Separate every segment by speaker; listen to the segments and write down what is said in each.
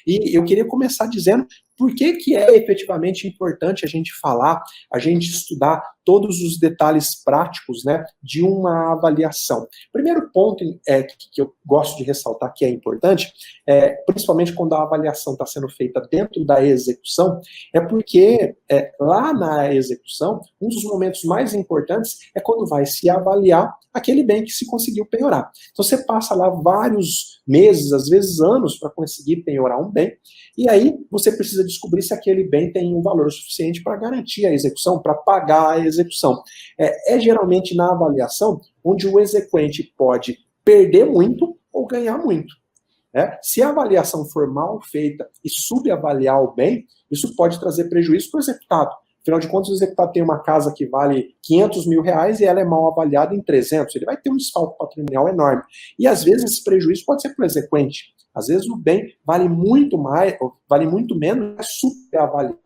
Speaker 1: E eu queria começar dizendo por que é efetivamente importante a gente falar, a gente estudar todos os detalhes práticos, né, de uma avaliação. Primeiro ponto que eu gosto de ressaltar que é importante, principalmente quando a avaliação está sendo feita dentro da execução, é porque lá na execução, um dos momentos mais importantes é quando vai se avaliar aquele bem que se conseguiu penhorar. Então você passa lá vários meses, às vezes anos, para conseguir penhorar um bem, e aí você precisa descobrir se aquele bem tem um valor suficiente para garantir a execução, para pagar a execução. É geralmente na avaliação onde o exequente pode perder muito ou ganhar muito. Se a avaliação for mal feita e subavaliar o bem, isso pode trazer prejuízo para o executado. Afinal de contas, o executado tem uma casa que vale 500 mil reais e ela é mal avaliada em 300. Ele vai ter um desfalque patrimonial enorme. E às vezes esse prejuízo pode ser para o exequente. Às vezes o bem vale muito mais, vale muito menos, é superavaliado.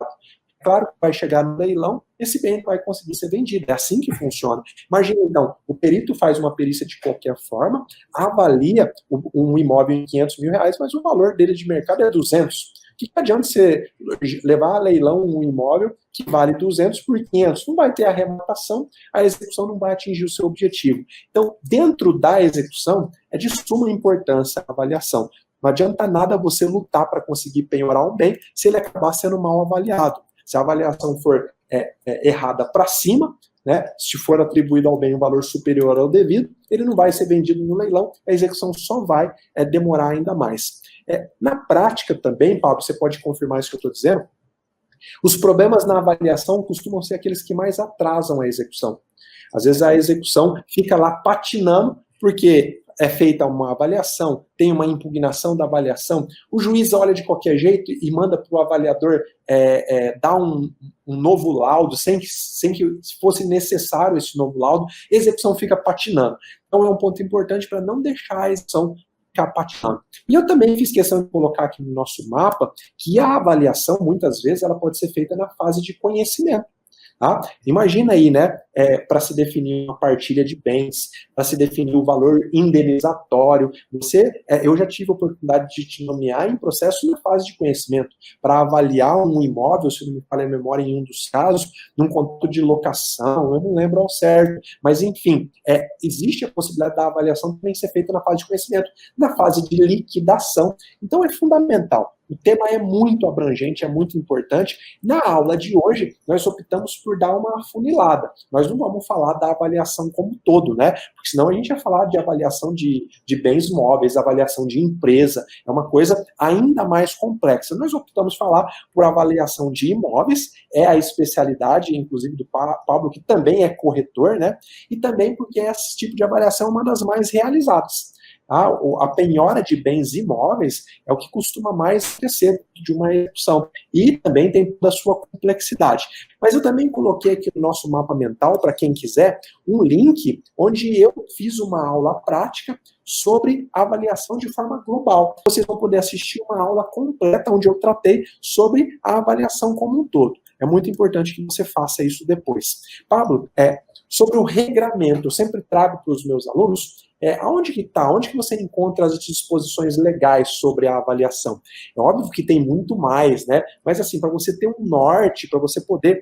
Speaker 1: Claro que vai chegar no leilão, esse bem vai conseguir ser vendido. É assim que funciona. Imagina, então, o perito faz uma perícia de qualquer forma, avalia um imóvel em 500 mil reais, mas o valor dele de mercado é 200. O que adianta você levar a leilão um imóvel que vale 200 por 500? Não vai ter arrematação, a execução não vai atingir o seu objetivo. Então, dentro da execução, é de suma importância a avaliação. Não adianta nada você lutar para conseguir penhorar um bem se ele acabar sendo mal avaliado. Se a avaliação for errada para cima, né, se for atribuído ao bem um valor superior ao devido, ele não vai ser vendido no leilão, a execução só vai demorar ainda mais. Na prática também, Pablo, você pode confirmar isso que eu estou dizendo, os problemas na avaliação costumam ser aqueles que mais atrasam a execução. Às vezes a execução fica lá patinando, porque é feita uma avaliação, tem uma impugnação da avaliação, o juiz olha de qualquer jeito e manda para o avaliador dar um novo laudo, sem que fosse necessário esse novo laudo, a execução fica patinando. Então é um ponto importante para não deixar a execução ficar patinando. E eu também fiz questão de colocar aqui no nosso mapa que a avaliação, muitas vezes, ela pode ser feita na fase de conhecimento. Tá? Imagina aí, né, para se definir uma partilha de bens, para se definir o valor indenizatório. Eu já tive a oportunidade de te nomear em processo na fase de conhecimento, para avaliar um imóvel, se não me falha a memória, em um dos casos, num contrato de locação, eu não lembro ao certo, mas enfim, existe a possibilidade da avaliação também ser feita na fase de conhecimento, na fase de liquidação. Então é fundamental. O tema é muito abrangente, é muito importante. Na aula de hoje, nós optamos por dar uma afunilada. Nós não vamos falar da avaliação como um todo, né? Porque senão a gente ia falar de avaliação de bens móveis, avaliação de empresa. É uma coisa ainda mais complexa. Nós optamos falar por avaliação de imóveis, é a especialidade, inclusive, do Pablo, que também é corretor, né? E também porque esse tipo de avaliação é uma das mais realizadas. A penhora de bens imóveis é o que costuma mais crescer de uma execução. E também tem toda a sua complexidade. Mas eu também coloquei aqui no nosso mapa mental, para quem quiser, um link onde eu fiz uma aula prática sobre avaliação de forma global. Vocês vão poder assistir uma aula completa onde eu tratei sobre a avaliação como um todo. É muito importante que você faça isso depois. Pablo, sobre o regramento, eu sempre trago para os meus alunos aonde que está, onde que você encontra as disposições legais sobre a avaliação. É óbvio que tem muito mais, né? Mas assim, para você ter um norte, para você poder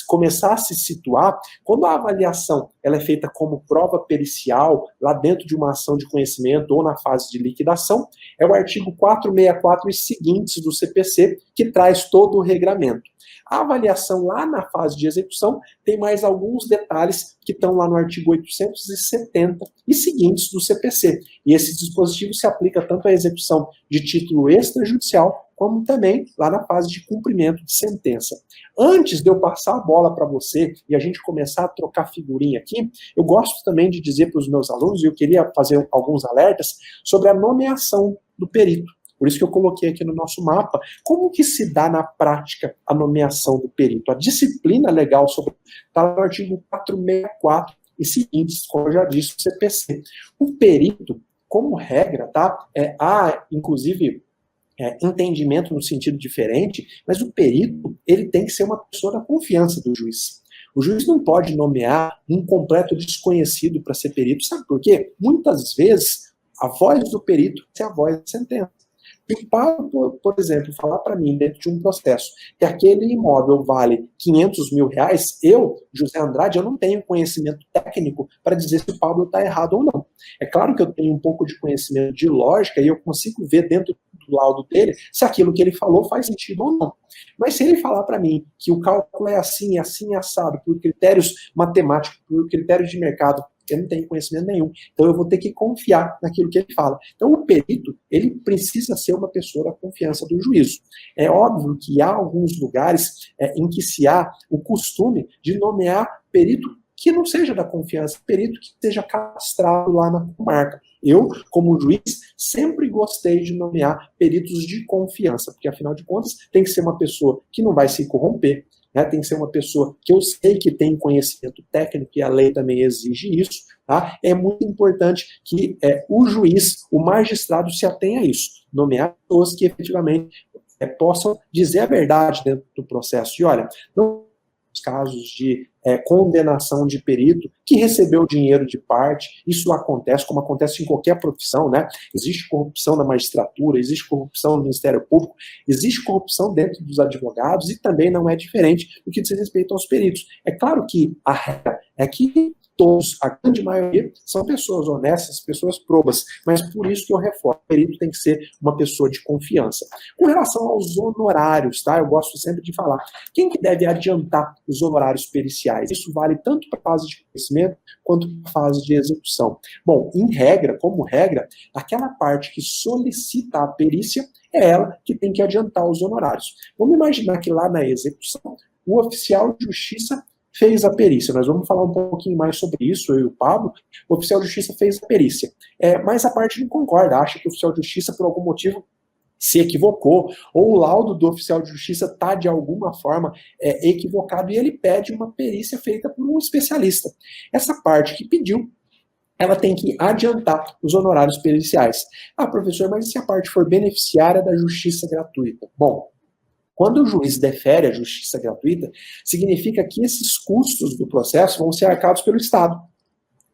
Speaker 1: começar a se situar, quando a avaliação ela é feita como prova pericial, lá dentro de uma ação de conhecimento ou na fase de liquidação, é o artigo 464 e seguintes do CPC que traz todo o regramento. A avaliação lá na fase de execução tem mais alguns detalhes que estão lá no artigo 870 e seguintes do CPC. E esse dispositivo se aplica tanto à execução de título extrajudicial, como também lá na fase de cumprimento de sentença. Antes de eu passar a bola para você e a gente começar a trocar figurinha aqui, eu gosto também de dizer para os meus alunos, e eu queria fazer alguns alertas, sobre a nomeação do perito. Por isso que eu coloquei aqui no nosso mapa, como que se dá na prática a nomeação do perito. A disciplina legal está no artigo 464 e seguintes, como eu já disse, o CPC. O perito, como regra, tá? Há, inclusive, entendimento no sentido diferente, mas o perito, ele tem que ser uma pessoa da confiança do juiz. O juiz não pode nomear um completo desconhecido para ser perito. Sabe por quê? Muitas vezes, a voz do perito é a voz da sentença. o Pablo, por exemplo, falar para mim, dentro de um processo, que aquele imóvel vale 500 mil reais, eu, José Andrade, eu não tenho conhecimento técnico para dizer se o Pablo está errado ou não. É claro que eu tenho um pouco de conhecimento de lógica e eu consigo ver dentro do laudo dele se aquilo que ele falou faz sentido ou não. Mas se ele falar para mim que o cálculo é assim, assado, por critérios matemáticos, por critérios de mercado, eu não tenho conhecimento nenhum. Então eu vou ter que confiar naquilo que ele fala. Então o perito, ele precisa ser uma pessoa da confiança do juízo. É óbvio que há alguns lugares em que se há o costume de nomear perito que não seja da confiança, perito que seja cadastrado lá na comarca. Eu, como juiz, sempre gostei de nomear peritos de confiança, porque afinal de contas tem que ser uma pessoa que não vai se corromper, né? Tem que ser uma pessoa que eu sei que tem conhecimento técnico, e a lei também exige isso. Tá? É muito importante que o juiz, o magistrado, se atenha a isso, nomear pessoas que efetivamente possam dizer a verdade dentro do processo. E olha, não casos de condenação de perito que recebeu dinheiro de parte, isso acontece, como acontece em qualquer profissão, né? Existe corrupção na magistratura, existe corrupção no Ministério Público, existe corrupção dentro dos advogados e também não é diferente do que diz respeito aos peritos. É claro que a regra é que todos, a grande maioria, são pessoas honestas, pessoas probas, mas por isso que eu reforço, o perito tem que ser uma pessoa de confiança. Com relação aos honorários, tá? Eu gosto sempre de falar, quem que deve adiantar os honorários periciais? Isso vale tanto para a fase de conhecimento quanto para a fase de execução. Bom, em regra, como regra, aquela parte que solicita a perícia é ela que tem que adiantar os honorários. Vamos imaginar que lá na execução, o oficial de justiça fez a perícia. Nós vamos falar um pouquinho mais sobre isso, eu e o Pablo. O oficial de justiça fez a perícia. Mas a parte não concorda, acha que o oficial de justiça, por algum motivo, se equivocou, ou o laudo do oficial de justiça está, de alguma forma, equivocado, e ele pede uma perícia feita por um especialista. Essa parte que pediu, ela tem que adiantar os honorários periciais. Ah, professor, mas e se a parte for beneficiária da justiça gratuita? Bom, quando o juiz defere a justiça gratuita, significa que esses custos do processo vão ser arcados pelo Estado.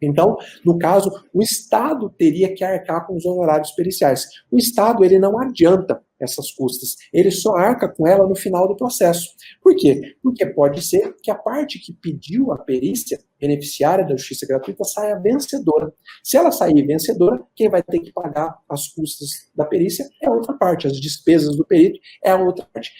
Speaker 1: Então, no caso, o Estado teria que arcar com os honorários periciais. O Estado, ele não adianta essas custas, ele só arca com ela no final do processo. Por quê? Porque pode ser que a parte que pediu a perícia beneficiária da justiça gratuita saia vencedora. Se ela sair vencedora, quem vai ter que pagar as custas da perícia é a outra parte, as despesas do perito é a outra parte.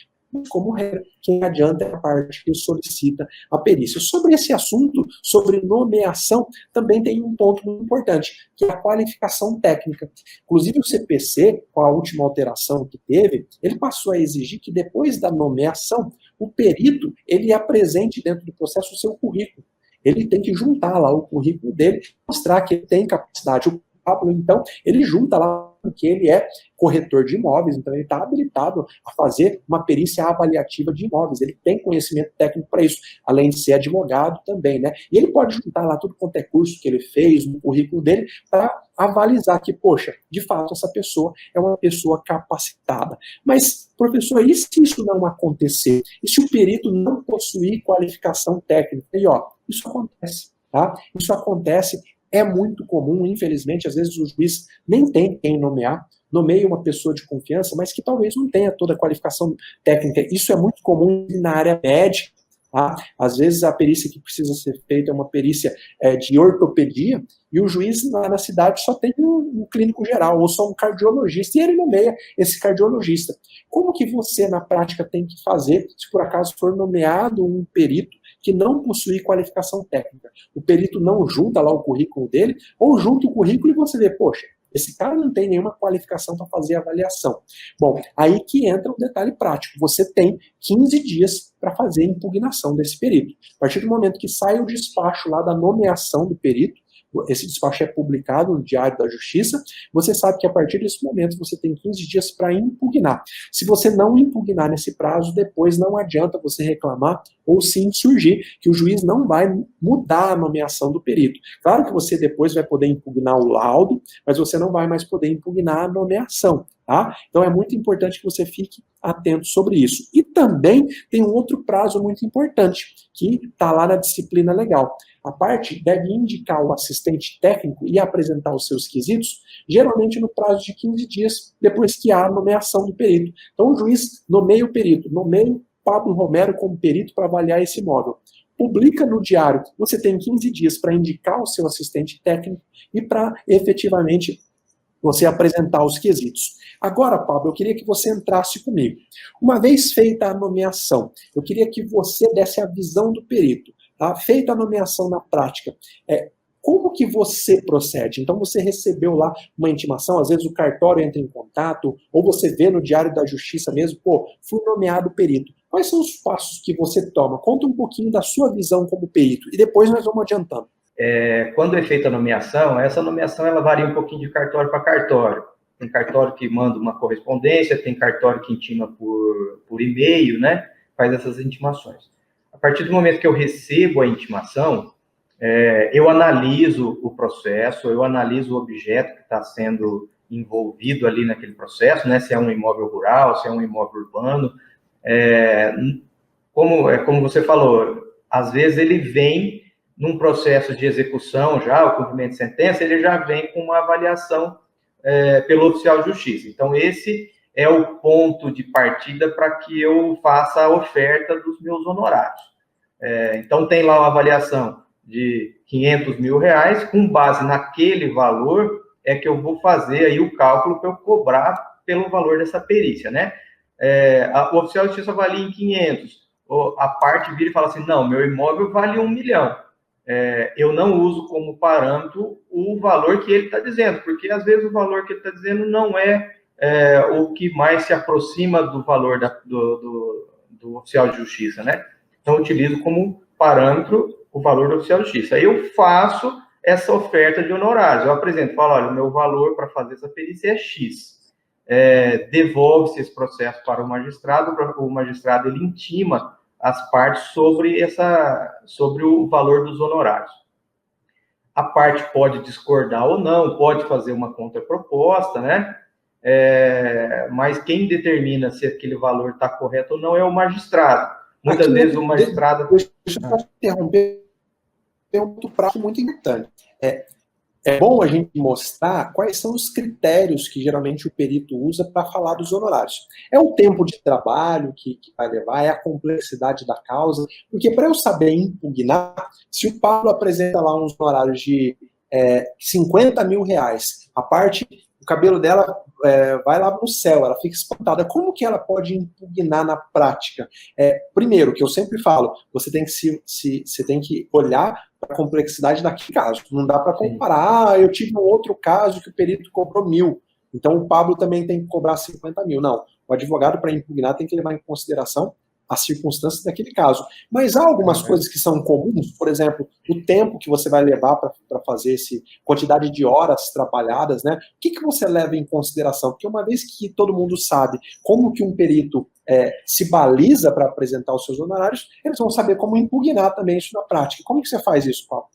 Speaker 1: Como regra, quem adianta é a parte que solicita a perícia. Sobre esse assunto, sobre nomeação, também tem um ponto muito importante, que é a qualificação técnica. Inclusive o CPC, com a última alteração que teve, ele passou a exigir que depois da nomeação, o perito, ele apresente dentro do processo o seu currículo. Ele tem que juntar lá o currículo dele, mostrar que ele tem capacidade. O Pablo, então, ele junta lá que ele é corretor de imóveis, então ele está habilitado a fazer uma perícia avaliativa de imóveis, ele tem conhecimento técnico para isso, além de ser advogado também, né? E ele pode juntar lá tudo quanto é curso que ele fez, no currículo dele, para avalizar que, poxa, de fato essa pessoa é uma pessoa capacitada. Mas, professor, e se isso não acontecer? E se o perito não possuir qualificação técnica? E ó, isso acontece, tá? Isso acontece. É muito comum, infelizmente, às vezes o juiz nem tem quem nomear, nomeia uma pessoa de confiança, mas que talvez não tenha toda a qualificação técnica. Isso é muito comum na área médica, tá? Às vezes a perícia que precisa ser feita é uma perícia de ortopedia, e o juiz lá na cidade só tem um clínico geral, ou só um cardiologista, e ele nomeia esse cardiologista. Como que você, na prática, tem que fazer se por acaso for nomeado um perito que não possui qualificação técnica? O perito não junta lá o currículo dele, ou junta o currículo e você vê, poxa, esse cara não tem nenhuma qualificação para fazer avaliação. Bom, aí que entra um detalhe prático. Você tem 15 dias para fazer a impugnação desse perito. A partir do momento que sai o despacho lá da nomeação do perito, esse despacho é publicado no Diário da Justiça, você sabe que a partir desse momento você tem 15 dias para impugnar. Se você não impugnar nesse prazo, depois não adianta você reclamar ou se insurgir, que o juiz não vai mudar a nomeação do perito. Claro que você depois vai poder impugnar o laudo, mas você não vai mais poder impugnar a nomeação. Tá? Então é muito importante que você fique atento sobre isso. E também tem um outro prazo muito importante, que está lá na disciplina legal. A parte deve indicar o assistente técnico e apresentar os seus quesitos, geralmente no prazo de 15 dias, depois que há a nomeação do perito. Então, o juiz nomeia o perito, nomeia o Pablo Romero como perito para avaliar esse imóvel. Publica no diário, você tem 15 dias para indicar o seu assistente técnico e para efetivamente você apresentar os quesitos. Agora, Pablo, eu queria que você entrasse comigo. Uma vez feita a nomeação, eu queria que você desse a visão do perito. Tá? Feita a nomeação na prática, como que você procede? Então, você recebeu lá uma intimação, às vezes o cartório entra em contato, ou você vê no Diário da Justiça mesmo, pô, fui nomeado perito. Quais são os passos que você toma? Conta um pouquinho da sua visão como perito, e depois nós vamos adiantando.
Speaker 2: Quando é feita a nomeação, essa nomeação ela varia um pouquinho de cartório para cartório. Tem cartório que manda uma correspondência, tem cartório que intima por e-mail, né? Faz essas intimações. A partir do momento que eu recebo a intimação, eu analiso o processo, eu analiso o objeto que está sendo envolvido ali naquele processo, né? Se é um imóvel rural, se é um imóvel urbano. Como você falou, às vezes ele vem num processo de execução já, o cumprimento de sentença, ele já vem com uma avaliação pelo oficial de justiça. Então, esse é o ponto de partida para que eu faça a oferta dos meus honorários. Então, tem lá uma avaliação de R$500 mil, com base naquele valor, é que eu vou fazer aí o cálculo para eu cobrar pelo valor dessa perícia, né? O oficial de justiça avalia em 500, a parte vira e fala assim, não, meu imóvel vale 1 milhão. Eu não uso como parâmetro o valor que ele está dizendo, porque às vezes o valor que ele está dizendo não é o que mais se aproxima do valor do oficial de justiça, né? Então, eu utilizo como parâmetro o valor do oficial de justiça. Aí eu faço essa oferta de honorários. Eu apresento, falo, olha, o meu valor para fazer essa perícia é X. Devolve-se esse processo para o magistrado ele intima as partes sobre o valor dos honorários. A parte pode discordar ou não, pode fazer uma contraproposta, né? Mas quem determina se aquele valor está correto ou não é o magistrado. Muitas vezes o magistrado...
Speaker 1: Deixa eu interromper, tem um prazo muito importante. É bom a gente mostrar quais são os critérios que geralmente o perito usa para falar dos honorários. É o tempo de trabalho que vai levar, é a complexidade da causa, porque para eu saber impugnar, se o Pablo apresenta lá uns honorários de R$50 mil, a parte, o cabelo dela vai lá no céu, ela fica espantada. Como que ela pode impugnar na prática? Primeiro, que eu sempre falo, você tem que olhar para a complexidade daquele caso. Não dá para comparar, eu tive um outro caso que o perito cobrou 1.000, então o Pablo também tem que cobrar 50 mil. Não, o advogado para impugnar tem que levar em consideração as circunstâncias daquele caso. Mas há algumas coisas que são comuns, por exemplo, o tempo que você vai levar para fazer quantidade de horas trabalhadas, né? O que você leva em consideração? Porque uma vez que todo mundo sabe como que um perito se baliza para apresentar os seus honorários, eles vão saber como impugnar também isso na prática. Como que você faz isso, Paulo?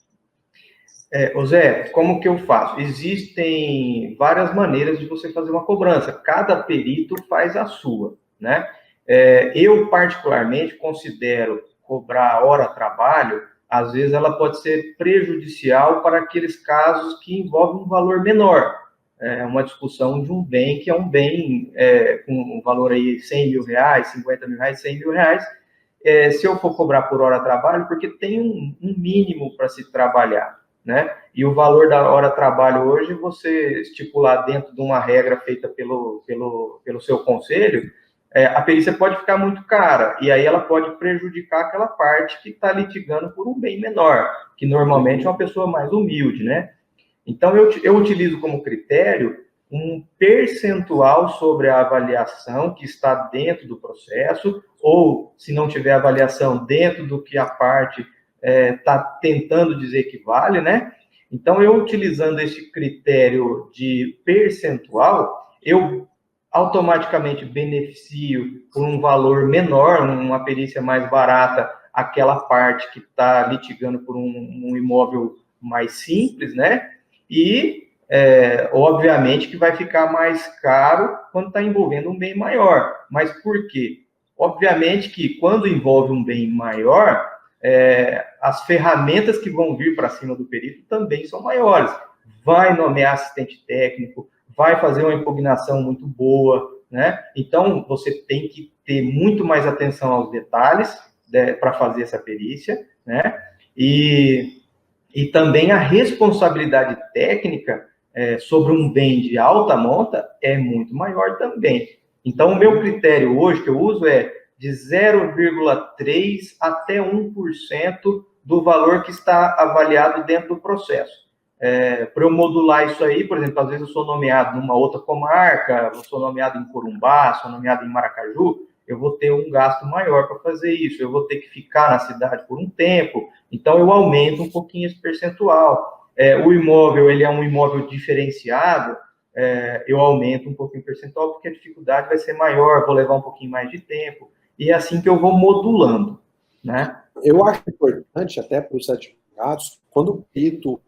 Speaker 2: Zé, como que eu faço? Existem várias maneiras de você fazer uma cobrança. Cada perito faz a sua, né? Eu, particularmente, considero cobrar hora-trabalho, às vezes ela pode ser prejudicial para aqueles casos que envolvem um valor menor. Uma discussão de um bem que é um bem com um valor aí R$100 mil, R$50 mil, R$100 mil. Se eu for cobrar por hora-trabalho, porque tem um mínimo para se trabalhar, né? E o valor da hora-trabalho hoje, você estipular dentro de uma regra feita pelo seu conselho, a perícia pode ficar muito cara, e aí ela pode prejudicar aquela parte que está litigando por um bem menor, que normalmente é uma pessoa mais humilde, né? Então, eu utilizo como critério um percentual sobre a avaliação que está dentro do processo, ou, se não tiver avaliação, dentro do que a parte está tentando dizer que vale, né? Então, eu utilizando esse critério de percentual, eu automaticamente beneficio por um valor menor, uma perícia mais barata, aquela parte que está litigando por um imóvel mais simples, né? E, obviamente, que vai ficar mais caro quando está envolvendo um bem maior. Mas por quê? Obviamente que, quando envolve um bem maior, as ferramentas que vão vir para cima do perito também são maiores. Vai nomear assistente técnico, vai fazer uma impugnação muito boa, né? Então, você tem que ter muito mais atenção aos detalhes, né, para fazer essa perícia, né? E também a responsabilidade técnica sobre um bem de alta monta é muito maior também. Então, o meu critério hoje que eu uso é de 0,3% até 1% do valor que está avaliado dentro do processo. Para eu modular isso aí, por exemplo, às vezes eu sou nomeado numa outra comarca, eu sou nomeado em Corumbá, sou nomeado em Maracaju, eu vou ter um gasto maior para fazer isso, eu vou ter que ficar na cidade por um tempo, então eu aumento um pouquinho esse percentual. O imóvel, ele é um imóvel diferenciado, eu aumento um pouquinho o percentual, porque a dificuldade vai ser maior, vou levar um pouquinho mais de tempo, e é assim que eu vou modulando, né?
Speaker 1: Eu acho importante, até para os advogados, quando o perito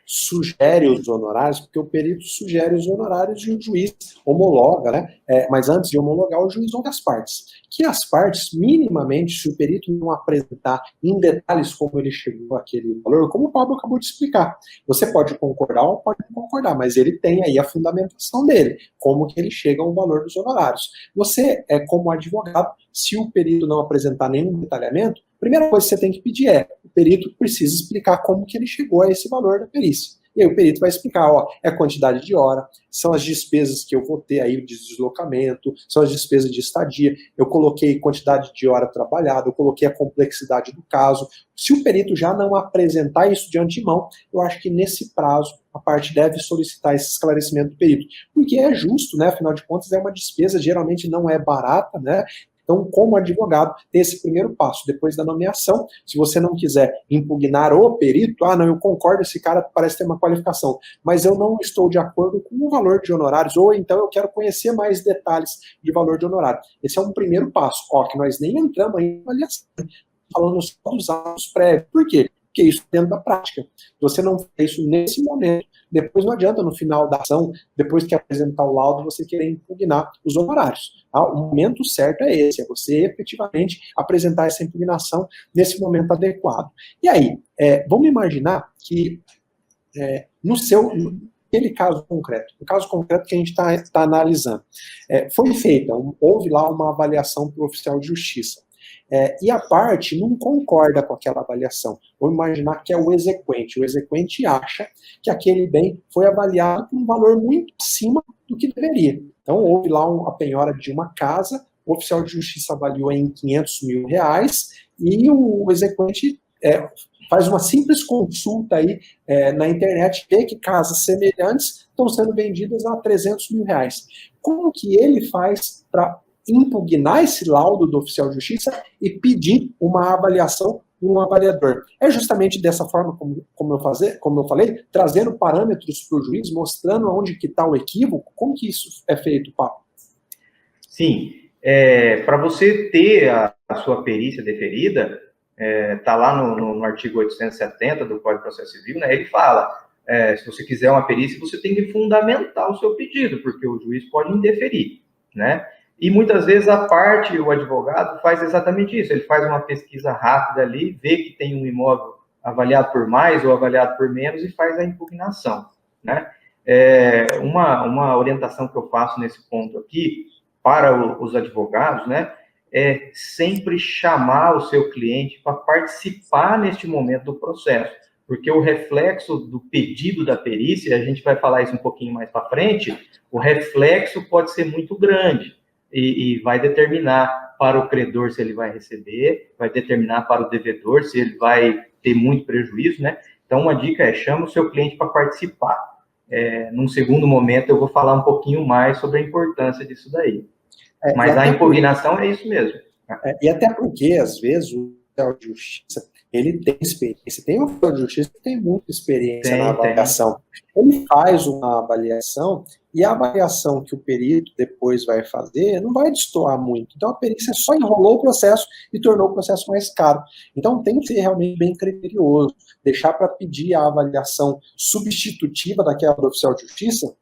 Speaker 1: sugere os honorários, porque o perito sugere os honorários e o juiz homologa, né? Mas antes de homologar, o juiz ouve as partes. Que as partes, minimamente, se o perito não apresentar em detalhes como ele chegou àquele valor, como o Pablo acabou de explicar, você pode concordar ou pode não concordar, mas ele tem aí a fundamentação dele, como que ele chega ao valor dos honorários. Você, como advogado, se o perito não apresentar nenhum detalhamento, a primeira coisa que você tem que pedir o perito precisa explicar como que ele chegou a esse valor da perícia. E aí o perito vai explicar, é a quantidade de hora, são as despesas que eu vou ter aí de deslocamento, são as despesas de estadia, eu coloquei quantidade de hora trabalhada, eu coloquei a complexidade do caso. Se o perito já não apresentar isso de antemão, eu acho que nesse prazo a parte deve solicitar esse esclarecimento do perito, porque é justo, né? Afinal de contas é uma despesa, geralmente não é barata, né? Então, como advogado, tem esse primeiro passo. Depois da nomeação, se você não quiser impugnar o perito, não, eu concordo, esse cara parece ter uma qualificação, mas eu não estou de acordo com o valor de honorários, ou então eu quero conhecer mais detalhes de valor de honorário. Esse é um primeiro passo, que nós nem entramos em avaliação, falando só dos atos prévios. Por quê? Porque isso é dentro da prática. Se você não faz isso nesse momento, depois não adianta no final da ação, depois que apresentar o laudo, você querer impugnar os honorários. O momento certo é esse, é você efetivamente apresentar essa impugnação nesse momento adequado. E aí, vamos imaginar que aquele caso concreto, o caso concreto que a gente está analisando, foi feita, houve lá uma avaliação para o oficial de justiça. E a parte não concorda com aquela avaliação. Vou imaginar que é o exequente. O exequente acha que aquele bem foi avaliado por um valor muito acima do que deveria. Então, houve lá a penhora de uma casa, o oficial de justiça avaliou em R$500 mil, e o exequente faz uma simples consulta aí na internet, vê que casas semelhantes estão sendo vendidas a R$300 mil. Como que ele faz para impugnar esse laudo do oficial de justiça e pedir uma avaliação por um avaliador? É justamente dessa forma como eu falei, trazendo parâmetros para o juiz, mostrando onde que está o equívoco. Como que isso é feito, Paulo?
Speaker 2: Sim, para você ter a sua perícia deferida, está lá no artigo 870 do Código de Processo Civil, né, ele fala, se você quiser uma perícia, você tem que fundamentar o seu pedido, porque o juiz pode indeferir, né? E muitas vezes o advogado faz exatamente isso, ele faz uma pesquisa rápida ali, vê que tem um imóvel avaliado por mais ou avaliado por menos e faz a impugnação, né? Uma orientação que eu faço nesse ponto aqui, para os advogados, né, é sempre chamar o seu cliente para participar neste momento do processo, porque o reflexo do pedido da perícia, a gente vai falar isso um pouquinho mais para frente, o reflexo pode ser muito grande, e vai determinar para o credor se ele vai receber, vai determinar para o devedor se ele vai ter muito prejuízo, né? Então, uma dica é, chama o seu cliente para participar. Num segundo momento, eu vou falar um pouquinho mais sobre a importância disso daí. Mas a impugnação é isso mesmo.
Speaker 1: E até porque, às vezes, o oficial de justiça, ele tem experiência. Tem um oficial de justiça que tem muita experiência na avaliação. Ele faz uma avaliação e a avaliação que o perito depois vai fazer não vai destoar muito. Então, a perícia só enrolou o processo e tornou o processo mais caro. Então, tem que ser realmente bem criterioso, deixar para pedir a avaliação substitutiva daquela do oficial de justiça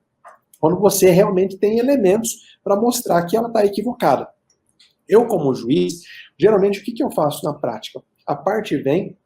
Speaker 1: quando você realmente tem elementos para mostrar que ela está equivocada. Eu, como juiz, geralmente, o que eu faço na prática? A parte vem,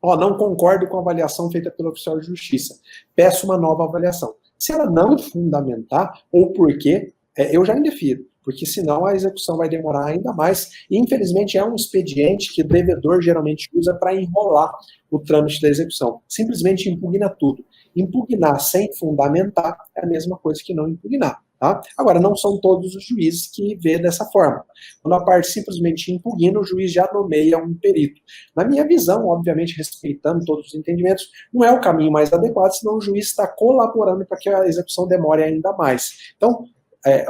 Speaker 1: ó, não concordo com a avaliação feita pelo oficial de justiça, peço uma nova avaliação. Se ela não fundamentar, ou porque, eu já indefiro, porque senão a execução vai demorar ainda mais, e infelizmente é um expediente que o devedor geralmente usa para enrolar o trâmite da execução. Simplesmente impugna tudo. Impugnar sem fundamentar é a mesma coisa que não impugnar. Tá? Agora, não são todos os juízes que vê dessa forma. Quando a parte simplesmente impugna, o juiz já nomeia um perito. Na minha visão, obviamente, respeitando todos os entendimentos, não é o caminho mais adequado, senão o juiz está colaborando para que a execução demore ainda mais. Então,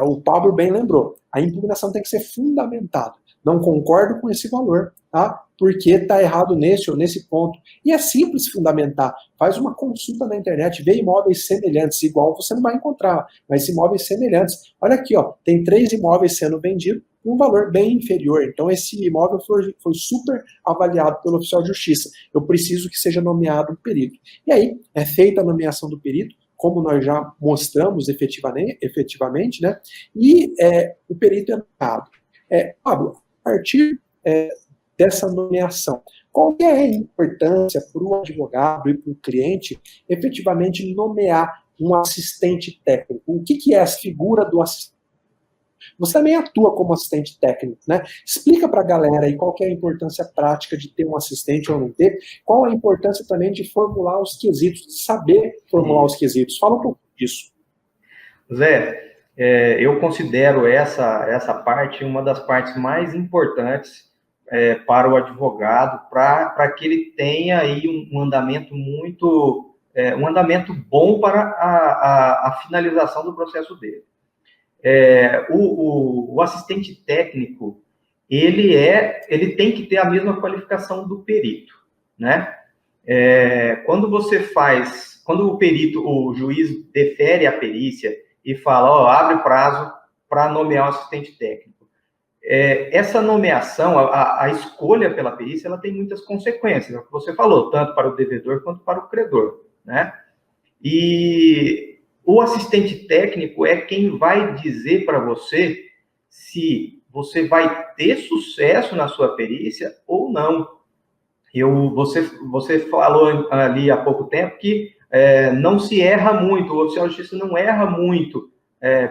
Speaker 1: o Pablo bem lembrou, a impugnação tem que ser fundamentada. Não concordo com esse valor, tá? Porque está errado nesse ou nesse ponto. E é simples fundamentar. Faz uma consulta na internet, vê imóveis semelhantes, igual você não vai encontrar, mas imóveis semelhantes. Olha aqui, ó, tem 3 imóveis sendo vendidos com um valor bem inferior. Então, esse imóvel foi super avaliado pelo oficial de justiça. Eu preciso que seja nomeado um perito. E aí, é feita a nomeação do perito, como nós já mostramos efetivamente, né? E o perito é nomeado. Pablo, a partir dessa nomeação, qual é a importância para o advogado e para o cliente efetivamente nomear um assistente técnico? O que é a figura do assistente? Você também atua como assistente técnico, né? Explica para a galera aí qual que é a importância prática de ter um assistente ou não ter, qual a importância também de formular os quesitos, de saber formular os quesitos. Fala um pouco disso.
Speaker 2: Zé, eu considero essa parte uma das partes mais importantes para o advogado, para que ele tenha aí um andamento um andamento bom para a finalização do processo dele. O assistente técnico, ele tem que ter a mesma qualificação do perito, né? Quando o perito, o juiz defere a perícia e fala, ó, abre prazo para nomear o assistente técnico. Essa nomeação, a escolha pela perícia, ela tem muitas consequências, é o que você falou, tanto para o devedor quanto para o credor, né? E o assistente técnico é quem vai dizer para você se você vai ter sucesso na sua perícia ou não. Você falou ali há pouco tempo que não se erra muito, o oficial de justiça não erra muito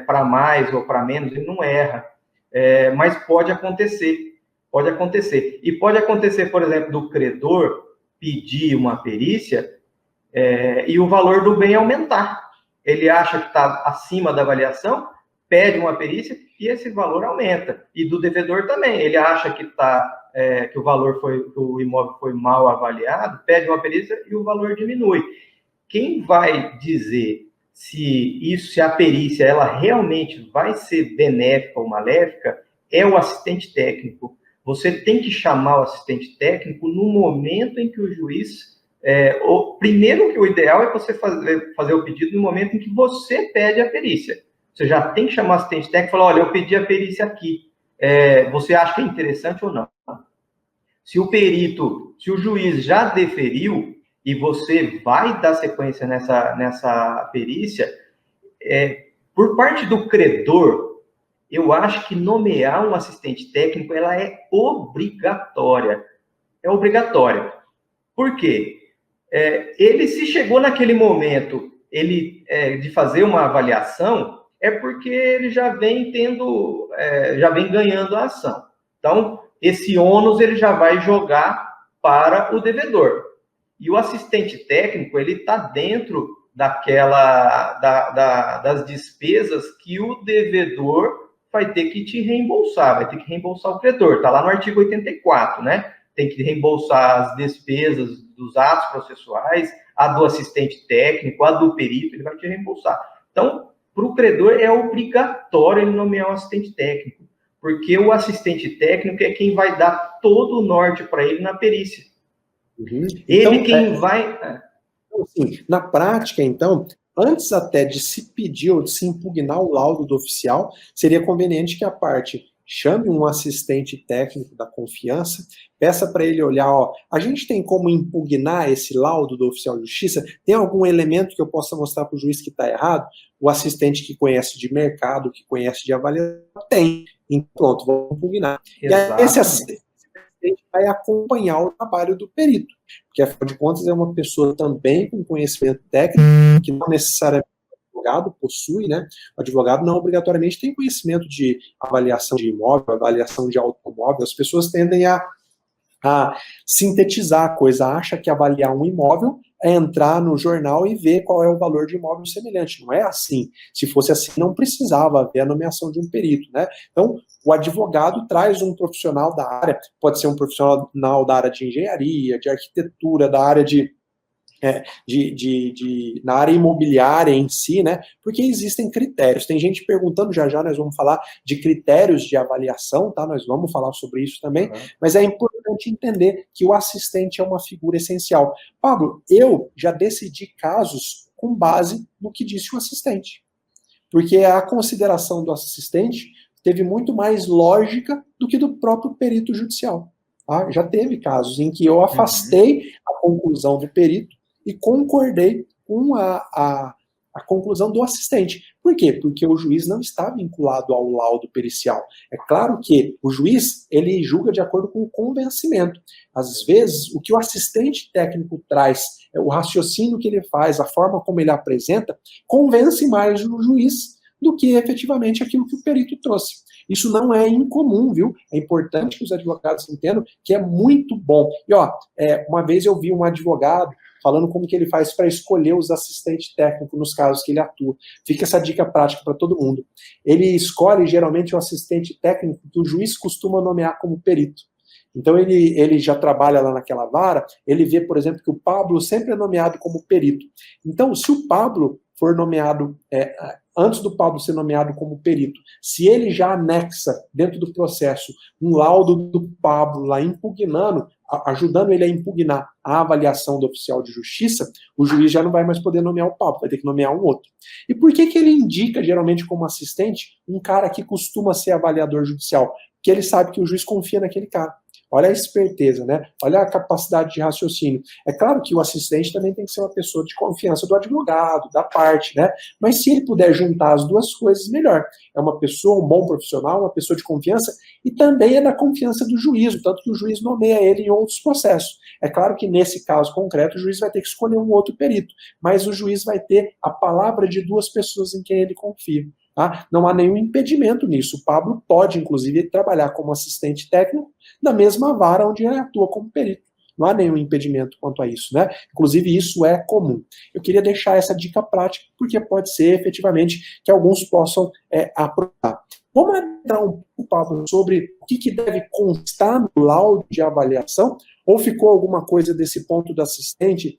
Speaker 2: para mais ou para menos, ele não erra. Mas pode acontecer. E pode acontecer, por exemplo, do credor pedir uma perícia e o valor do bem aumentar. Ele acha que está acima da avaliação, pede uma perícia e esse valor aumenta. E do devedor também, ele acha que que o imóvel foi mal avaliado, pede uma perícia e o valor diminui. Quem vai dizer se a perícia ela realmente vai ser benéfica ou maléfica é o assistente técnico. Você tem que chamar o assistente técnico no momento em que o juiz... primeiro que o ideal é você fazer o pedido no momento em que você pede a perícia. Você já tem que chamar o assistente técnico e falar, olha, eu pedi a perícia aqui. Você acha que é interessante ou não? Se o juiz já deferiu e você vai dar sequência nessa perícia, por parte do credor, eu acho que nomear um assistente técnico, ela é obrigatória. É obrigatória. Por quê? Ele, se chegou naquele momento de fazer uma avaliação, é porque ele já vem ganhando a ação. Então, esse ônus ele já vai jogar para o devedor. E o assistente técnico, ele está dentro das despesas que o devedor vai ter que te reembolsar, vai ter que reembolsar o credor. Está lá no artigo 84, né? Tem que reembolsar as despesas dos atos processuais, a do assistente técnico, a do perito, ele vai te reembolsar. Então, para o credor é obrigatório ele nomear um assistente técnico, porque o assistente técnico é quem vai dar todo o norte para ele na perícia.
Speaker 1: Uhum.
Speaker 2: Ele
Speaker 1: então,
Speaker 2: vai...
Speaker 1: Assim, na prática, então, antes até de se pedir ou de se impugnar o laudo do oficial, seria conveniente que a parte chame um assistente técnico da confiança, peça para ele olhar, ó, a gente tem como impugnar esse laudo do oficial de justiça? Tem algum elemento que eu possa mostrar para o juiz que está errado? O assistente que conhece de mercado, que conhece de avaliação, tem. Então, pronto, vamos impugnar.
Speaker 2: Exato.
Speaker 1: E esse assistente assistente vai acompanhar o trabalho do perito, porque, afinal de contas, é uma pessoa também com conhecimento técnico, que não necessariamente o advogado possui, né? O advogado não obrigatoriamente tem conhecimento de avaliação de imóvel, avaliação de automóvel. As pessoas tendem a sintetizar a coisa, acha que avaliar um imóvel é entrar no jornal e ver qual é o valor de imóvel semelhante. Não é assim. Se fosse assim, não precisava haver a nomeação de um perito, né? Então, o advogado traz um profissional da área, pode ser um profissional da área de engenharia, de arquitetura, da área na área imobiliária em si, né? Porque existem critérios. Tem gente perguntando, já nós vamos falar de critérios de avaliação, tá? Nós vamos falar sobre isso também, mas é importante entender que o assistente é uma figura essencial. Pablo, eu já decidi casos com base no que disse o assistente, porque a consideração do assistente teve muito mais lógica do que do próprio perito judicial. Tá? Já teve casos em que eu afastei a conclusão do perito e concordei com a conclusão do assistente. Por quê? Porque o juiz não está vinculado ao laudo pericial. É claro que o juiz, ele julga de acordo com o convencimento. Às vezes, o que o assistente técnico traz, o raciocínio que ele faz, a forma como ele apresenta, convence mais o juiz do que efetivamente aquilo que o perito trouxe. Isso não é incomum, viu? É importante que os advogados entendam que é muito bom. E, uma vez eu vi um advogado falando como que ele faz para escolher os assistentes técnicos nos casos que ele atua. Fica essa dica prática para todo mundo. Ele escolhe, geralmente, o assistente técnico que o juiz costuma nomear como perito. Então, ele já trabalha lá naquela vara, ele vê, por exemplo, que o Pablo sempre é nomeado como perito. Então, se o Pablo for nomeado, antes do Pablo ser nomeado como perito, se ele já anexa dentro do processo um laudo do Pablo lá impugnando, ajudando ele a impugnar a avaliação do oficial de justiça, o juiz já não vai mais poder nomear o Pablo, vai ter que nomear um outro. E por que ele indica, geralmente, como assistente, um cara que costuma ser avaliador judicial? Porque ele sabe que o juiz confia naquele cara. Olha a esperteza, né? Olha a capacidade de raciocínio. É claro que o assistente também tem que ser uma pessoa de confiança do advogado, da parte, né? Mas se ele puder juntar as duas coisas, melhor. É uma pessoa, um bom profissional, uma pessoa de confiança e também é da confiança do juízo, tanto que o juiz nomeia ele em outros processos. É claro que nesse caso concreto o juiz vai ter que escolher um outro perito, mas o juiz vai ter a palavra de duas pessoas em quem ele confia. Tá? Não há nenhum impedimento nisso. O Pablo pode, inclusive, trabalhar como assistente técnico na mesma vara onde ele atua como perito. Não há nenhum impedimento quanto a isso, né? Inclusive, isso é comum. Eu queria deixar essa dica prática, porque pode ser, efetivamente, que alguns possam aproveitar. Vamos entrar um pouco, Pablo, sobre o que deve constar no laudo de avaliação? Ou ficou alguma coisa desse ponto do assistente?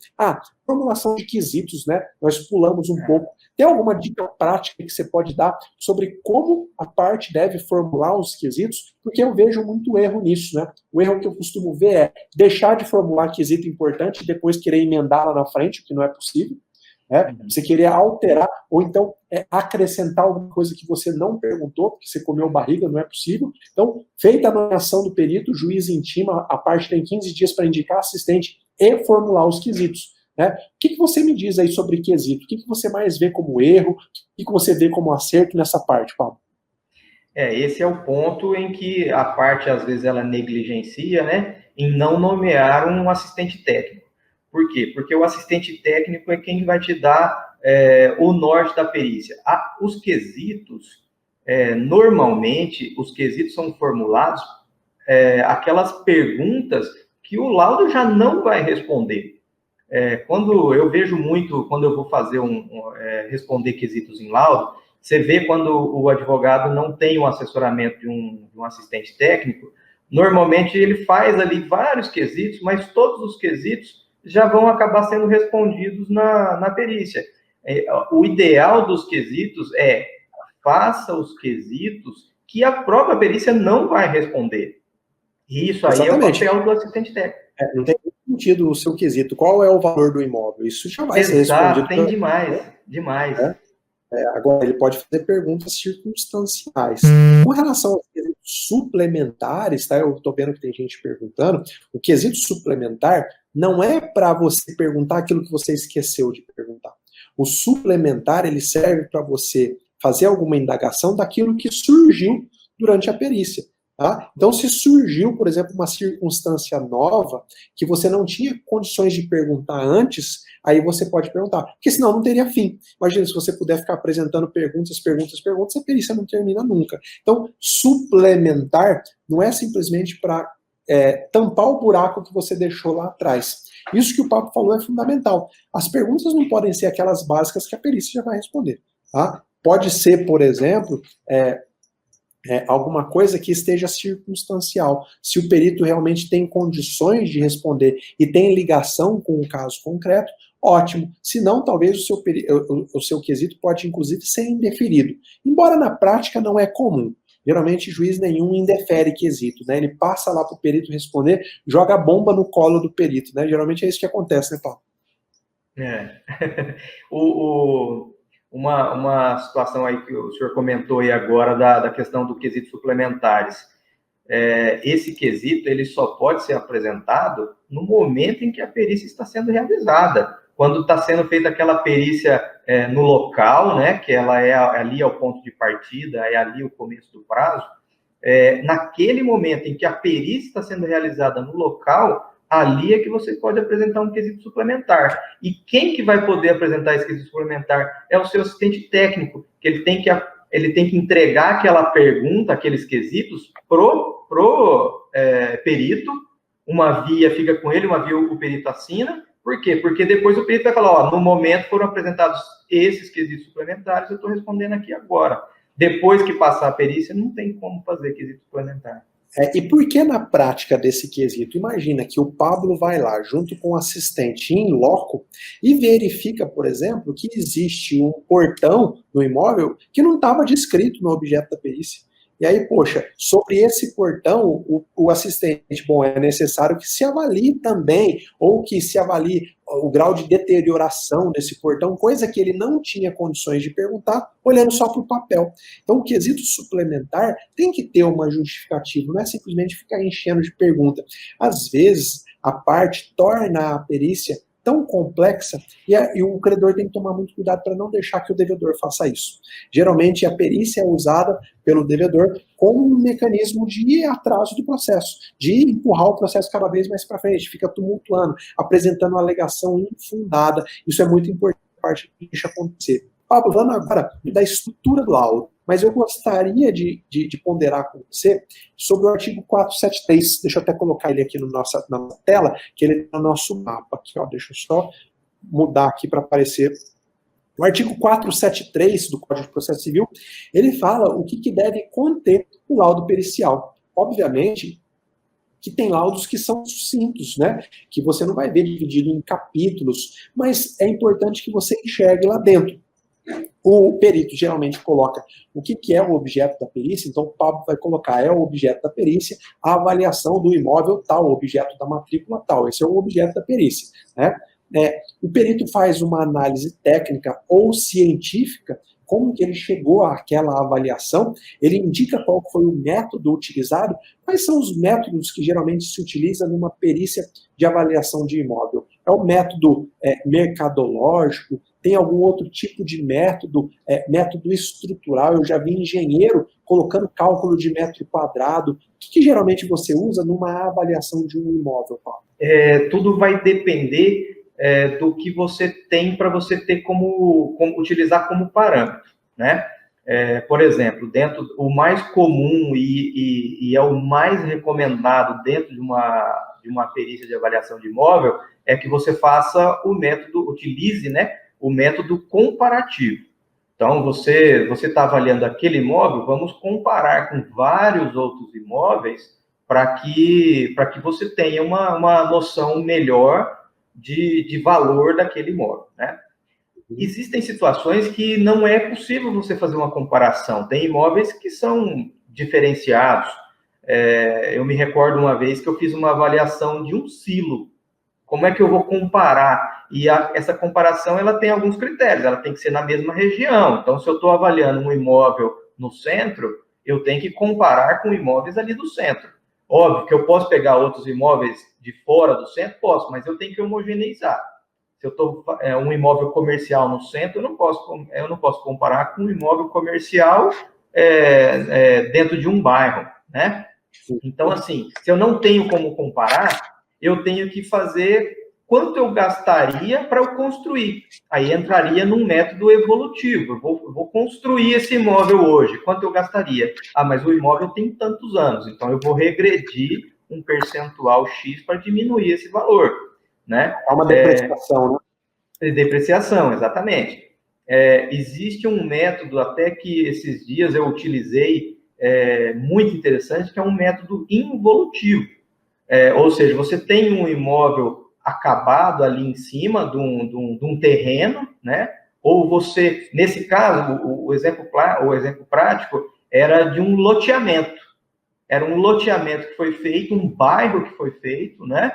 Speaker 1: Formulação de quesitos, né? Nós pulamos um pouco. Tem alguma dica prática que você pode dar sobre como a parte deve formular os quesitos? Porque eu vejo muito erro nisso, né? O erro que eu costumo ver é deixar de formular quesito importante e depois querer emendar lá na frente, o que não é possível. Você querer alterar, ou então acrescentar alguma coisa que você não perguntou, porque você comeu barriga, não é possível. Então, feita a nomeação do perito, o juiz intima, a parte tem 15 dias para indicar assistente e formular os quesitos. Né? O que você me diz aí sobre quesito? O que você mais vê como erro? O que você vê como acerto nessa parte, Paulo?
Speaker 2: Esse é o ponto em que a parte, às vezes, ela negligencia, né, em não nomear um assistente técnico. Por quê? Porque o assistente técnico é quem vai te dar o norte da perícia. Os quesitos, normalmente, os quesitos são formulados aquelas perguntas que o laudo já não vai responder. Quando eu vejo muito, quando eu vou fazer responder quesitos em laudo, você vê quando o advogado não tem o assessoramento de um assistente técnico, normalmente ele faz ali vários quesitos, mas todos os quesitos já vão acabar sendo respondidos na perícia. O ideal dos quesitos é faça os quesitos que a própria perícia não vai responder. E isso aí
Speaker 1: Exatamente.
Speaker 2: É o papel do assistente técnico.
Speaker 1: Não tem sentido o seu quesito. Qual é o valor do imóvel? Isso já vai ser respondido.
Speaker 2: Tem demais.
Speaker 1: Agora, ele pode fazer perguntas circunstanciais. Com relação aos quesitos suplementares, tá? Eu estou vendo que tem gente perguntando. O quesito suplementar não é para você perguntar aquilo que você esqueceu de perguntar. O suplementar, ele serve para você fazer alguma indagação daquilo que surgiu durante a perícia. Tá? Então, se surgiu, por exemplo, uma circunstância nova que você não tinha condições de perguntar antes, aí você pode perguntar, porque senão não teria fim. Imagina se você puder ficar apresentando perguntas, perguntas, perguntas, a perícia não termina nunca. Então, suplementar não é simplesmente para tampar o buraco que você deixou lá atrás. Isso que o Papo falou é fundamental. As perguntas não podem ser aquelas básicas que a perícia já vai responder. Tá? Pode ser, por exemplo, alguma coisa que esteja circunstancial. Se o perito realmente tem condições de responder e tem ligação com o caso concreto, ótimo. Se não, talvez o seu quesito pode, inclusive, ser indeferido. Embora na prática não é comum. Geralmente, juiz nenhum indefere quesito, né? Ele passa lá para o perito responder, joga a bomba no colo do perito, né? Geralmente é isso que acontece, né, Paulo?
Speaker 2: Uma situação aí que o senhor comentou aí agora da questão do quesito suplementares. Esse quesito ele só pode ser apresentado no momento em que a perícia está sendo realizada. Quando está sendo feita aquela perícia no local, né, que ela ali é o ponto de partida, é ali o começo do prazo, naquele momento em que a perícia está sendo realizada no local, ali é que você pode apresentar um quesito suplementar. E quem que vai poder apresentar esse quesito suplementar? É o seu assistente técnico, que ele tem que entregar aquela pergunta, aqueles quesitos, pro perito. Uma via fica com ele, uma via o perito assina. Por quê? Porque depois o perito vai falar, no momento foram apresentados esses quesitos suplementares, eu estou respondendo aqui agora. Depois que passar a perícia, não tem como fazer quesito suplementar.
Speaker 1: E por que na prática desse quesito? Imagina que o Pablo vai lá, junto com o assistente em loco, e verifica, por exemplo, que existe um portão no imóvel que não estava descrito no objeto da perícia. E aí, poxa, sobre esse portão, o assistente, bom, é necessário que se avalie também, ou que se avalie o grau de deterioração desse portão, coisa que ele não tinha condições de perguntar, olhando só para o papel. Então, o quesito suplementar tem que ter uma justificativa, não é simplesmente ficar enchendo de pergunta. Às vezes, a parte torna a perícia tão complexa e o credor tem que tomar muito cuidado para não deixar que o devedor faça isso. Geralmente, a perícia é usada pelo devedor como um mecanismo de atraso do processo, de empurrar o processo cada vez mais para frente, fica tumultuando, apresentando uma alegação infundada. Isso é muito importante que deixa acontecer. Pablo, falando agora da estrutura do laudo, mas eu gostaria de ponderar com você sobre o artigo 473. Deixa eu até colocar ele aqui na nossa tela, que ele é no nosso mapa. Aqui, ó, deixa eu só mudar aqui para aparecer. O artigo 473 do Código de Processo Civil, ele fala o que deve conter o laudo pericial. Obviamente que tem laudos que são sucintos, né? Que você não vai ver dividido em capítulos, mas é importante que você enxergue lá dentro. O perito geralmente coloca o que é o objeto da perícia, então o Pablo vai colocar, é o objeto da perícia, a avaliação do imóvel tal, o objeto da matrícula tal, esse é o objeto da perícia, né? O perito faz uma análise técnica ou científica, como que ele chegou àquela avaliação, ele indica qual foi o método utilizado, quais são os métodos que geralmente se utiliza numa perícia de avaliação de imóvel. É o método mercadológico, tem algum outro tipo de método, método estrutural, eu já vi engenheiro colocando cálculo de metro quadrado. O que geralmente você usa numa avaliação de um imóvel, Paulo?
Speaker 2: Tudo vai depender do que você tem para você ter como utilizar como parâmetro, né? Por exemplo, o mais comum e é o mais recomendado dentro de uma perícia de avaliação de imóvel é que você utilize, né, o método comparativo. Então, você está avaliando aquele imóvel, vamos comparar com vários outros imóveis para que você tenha uma noção melhor de valor daquele imóvel, né? Existem situações que não é possível você fazer uma comparação. Tem imóveis que são diferenciados. Eu me recordo uma vez que eu fiz uma avaliação de um silo. Como é que eu vou comparar? E essa comparação ela tem alguns critérios. Ela tem que ser na mesma região. Então, se eu estou avaliando um imóvel no centro, eu tenho que comparar com imóveis ali do centro. Óbvio que eu posso pegar outros imóveis de fora do centro, posso, mas eu tenho que homogeneizar. Se eu estou um imóvel comercial no centro, eu não posso comparar com um imóvel comercial dentro de um bairro, né? Então, assim, se eu não tenho como comparar, eu tenho que fazer quanto eu gastaria para eu construir. Aí entraria num método evolutivo. Eu vou construir esse imóvel hoje. Quanto eu gastaria? Ah, mas o imóvel tem tantos anos, então eu vou regredir um percentual X para diminuir esse valor, né?
Speaker 1: É uma depreciação, né?
Speaker 2: Depreciação, exatamente. Existe um método, até que esses dias eu utilizei, muito interessante, que é um método involutivo. Ou seja, você tem um imóvel acabado ali em cima de um terreno, né? Ou você, nesse caso, o exemplo prático era de um loteamento. Era um loteamento que foi feito, um bairro que foi feito, né?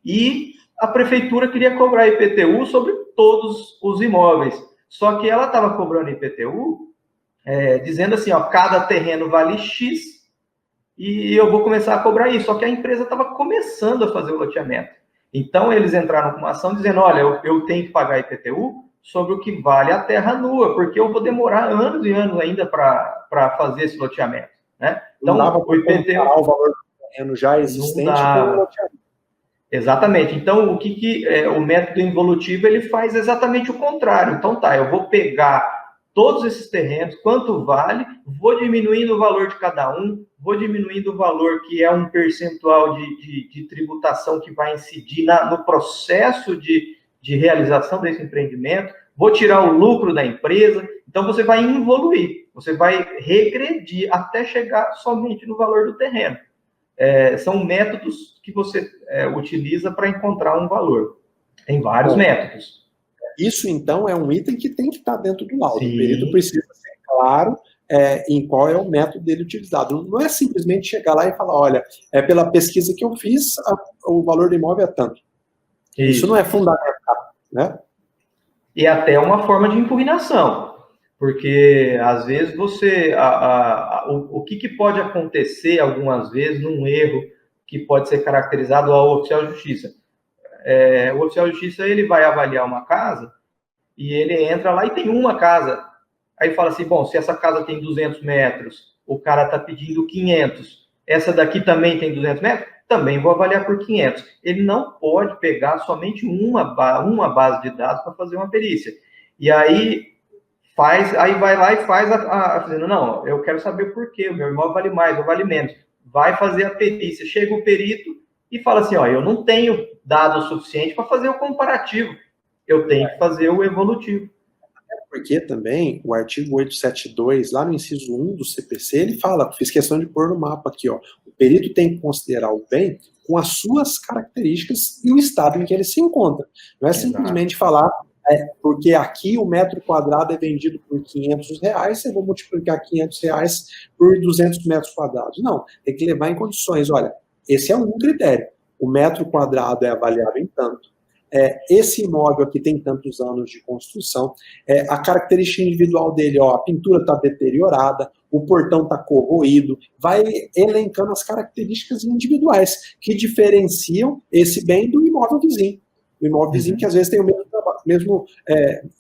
Speaker 2: E a prefeitura queria cobrar IPTU sobre todos os imóveis. Só que ela estava cobrando IPTU, dizendo assim, ó, cada terreno vale X, e eu vou começar a cobrar isso. Só que a empresa estava começando a fazer o loteamento. Então, eles entraram com uma ação dizendo, olha, eu tenho que pagar IPTU sobre o que vale a terra nua, porque eu vou demorar anos e anos ainda para fazer esse loteamento, né? Então,
Speaker 1: o IPTU... o valor do terreno já existente com o loteamento.
Speaker 2: Exatamente. Então, o método involutivo, ele faz exatamente o contrário. Então, eu vou pegar todos esses terrenos, quanto vale, vou diminuindo o valor de cada um, vou diminuindo o valor que é um percentual de tributação que vai incidir no processo de realização desse empreendimento, vou tirar o lucro da empresa. Então, você vai involuir, você vai regredir até chegar somente no valor do terreno. São métodos que você utiliza para encontrar um valor. Tem vários métodos.
Speaker 1: Isso, então, é um item que tem que estar dentro do laudo. Sim. O perito precisa ser claro em qual é o método dele utilizado. Não é simplesmente chegar lá e falar, olha, pela pesquisa que eu fiz, o valor do imóvel é tanto. Isso não é fundamental, né?
Speaker 2: E até uma forma de impugnação. Porque, às vezes, o que pode acontecer, algumas vezes, num erro que pode ser caracterizado ao oficial de justiça? O oficial de justiça, ele vai avaliar uma casa e ele entra lá e tem uma casa. Aí fala assim, bom, se essa casa tem 200 metros, o cara está pedindo 500. Essa daqui também tem 200 metros? Também vou avaliar por 500. Ele não pode pegar somente uma base de dados para fazer uma perícia. E aí vai lá e faz dizendo, não, eu quero saber por quê, o meu imóvel vale mais ou vale menos. Vai fazer a perícia. Chega o perito e fala assim, ó, eu não tenho dado o suficiente para fazer o comparativo. Eu tenho que fazer o evolutivo.
Speaker 1: Porque também o artigo 872, lá no inciso 1 do CPC, ele fala, fiz questão de pôr no mapa aqui, ó, o perito tem que considerar o bem com as suas características e o estado em que ele se encontra. Não é simplesmente falar, porque aqui o metro quadrado é vendido por R$500, eu vou multiplicar R$500 por 200 metros quadrados. Não, tem que levar em condições, olha, esse é um critério, o metro quadrado é avaliado em tanto, esse imóvel aqui tem tantos anos de construção, a característica individual dele, ó, a pintura está deteriorada, o portão está corroído, vai elencando as características individuais que diferenciam esse bem do imóvel vizinho. O imóvel vizinho que às vezes tem o mesmo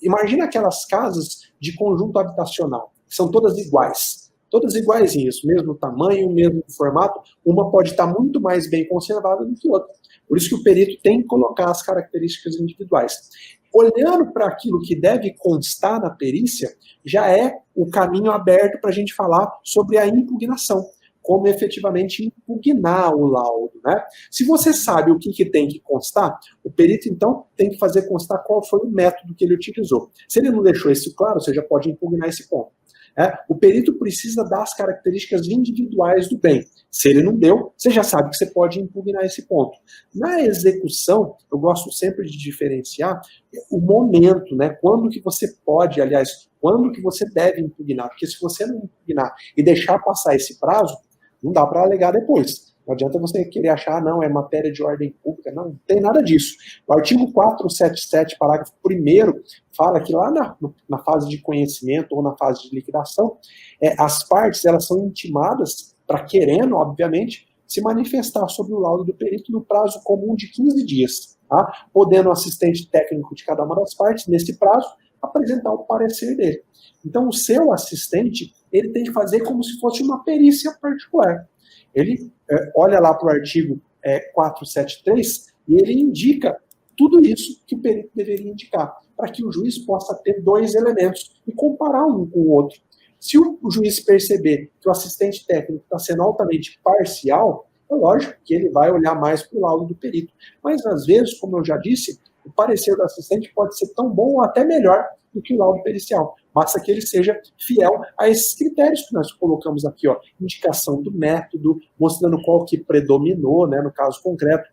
Speaker 1: imagina aquelas casas de conjunto habitacional, que são todas iguais. Todas iguaizinhas, mesmo tamanho, mesmo formato, uma pode estar muito mais bem conservada do que outra. Por isso que o perito tem que colocar as características individuais. Olhando para aquilo que deve constar na perícia, já é o caminho aberto para a gente falar sobre a impugnação, como efetivamente impugnar o laudo, né? Se você sabe o que tem que constar, o perito, então, tem que fazer constar qual foi o método que ele utilizou. Se ele não deixou isso claro, você já pode impugnar esse ponto. O perito precisa dar as características individuais do bem. Se ele não deu, você já sabe que você pode impugnar esse ponto. Na execução, eu gosto sempre de diferenciar o momento, né? Quando que você pode, aliás, quando que você deve impugnar. Porque se você não impugnar e deixar passar esse prazo, não dá para alegar depois. Não adianta você querer achar, não, é matéria de ordem pública. Não tem nada disso. O artigo 477, parágrafo 1º, fala que lá na fase de conhecimento ou na fase de liquidação, as partes elas são intimadas para, querendo, obviamente, se manifestar sobre o laudo do perito no prazo comum de 15 dias. Tá? Podendo o assistente técnico de cada uma das partes, nesse prazo, apresentar o parecer dele. Então, o seu assistente, ele tem que fazer como se fosse uma perícia particular. Ele olha lá para o artigo 473 e ele indica tudo isso que o perito deveria indicar, para que o juiz possa ter dois elementos e comparar um com o outro. Se o juiz perceber que o assistente técnico está sendo altamente parcial, é lógico que ele vai olhar mais para o laudo do perito. Mas, às vezes, como eu já disse, o parecer do assistente pode ser tão bom ou até melhor do que o laudo pericial. Basta que ele seja fiel a esses critérios que nós colocamos aqui, ó, indicação do método, mostrando qual que predominou, né, no caso concreto,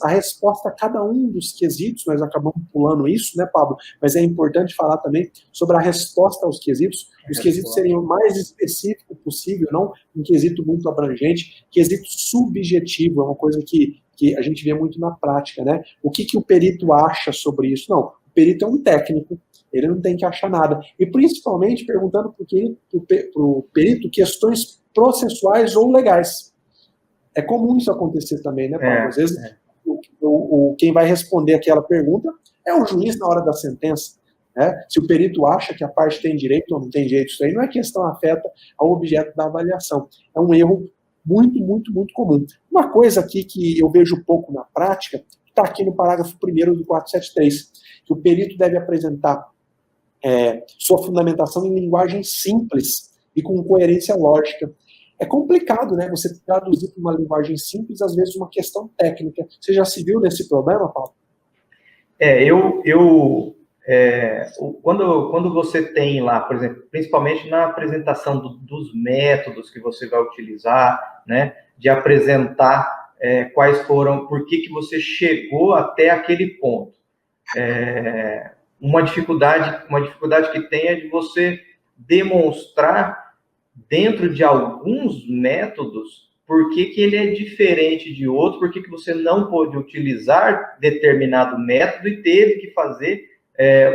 Speaker 1: a resposta a cada um dos quesitos, nós acabamos pulando isso, né, Pablo? Mas é importante falar também sobre a resposta aos quesitos. Os quesitos seriam o mais específico possível, não um quesito muito abrangente, quesito subjetivo, é uma coisa que a gente vê muito na prática, né? O que o perito acha sobre isso? Não, o perito é um técnico, ele não tem que achar nada. E principalmente perguntando para o perito questões processuais ou legais. É comum isso acontecer também, né, Paulo? Às vezes, quem vai responder aquela pergunta é o juiz na hora da sentença. Né? Se o perito acha que a parte tem direito ou não tem direito, isso aí não é questão afeta ao objeto da avaliação. É um erro muito, muito, muito comum. Uma coisa aqui que eu vejo pouco na prática, está aqui no parágrafo 1º do 473, que o perito deve apresentar sua fundamentação em linguagem simples e com coerência lógica. É complicado, né? Você traduzir para uma linguagem simples, às vezes, uma questão técnica. Você já se viu nesse problema, Paulo?
Speaker 2: Quando você tem lá, por exemplo, principalmente na apresentação dos métodos que você vai utilizar, né, de apresentar quais foram, por que você chegou até aquele ponto. Uma dificuldade que tem é de você demonstrar dentro de alguns métodos por que ele é diferente de outro, por que você não pôde utilizar determinado método e teve que fazer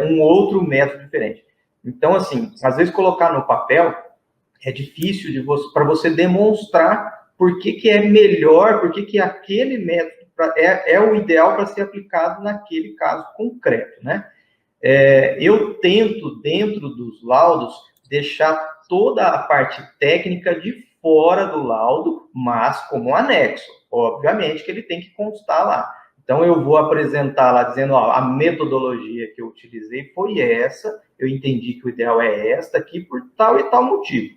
Speaker 2: um outro método diferente. Então, assim, às vezes colocar no papel é difícil para você demonstrar por que é melhor, por que aquele método é o ideal para ser aplicado naquele caso concreto, né? Eu tento, dentro dos laudos, deixar toda a parte técnica de fora do laudo, mas como anexo. Obviamente que ele tem que constar lá. Então, eu vou apresentar lá dizendo, ó, a metodologia que eu utilizei foi essa, eu entendi que o ideal é esta aqui por tal e tal motivo.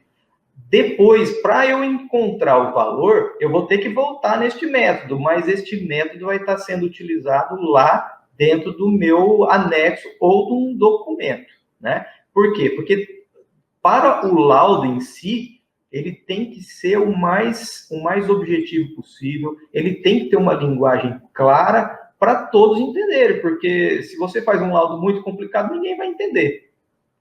Speaker 2: Depois, para eu encontrar o valor, eu vou ter que voltar neste método, mas este método vai estar sendo utilizado lá dentro do meu anexo ou de um documento, né? Por quê? Porque para o laudo em si, ele tem que ser o mais objetivo possível, ele tem que ter uma linguagem clara para todos entenderem, porque se você faz um laudo muito complicado, ninguém vai entender,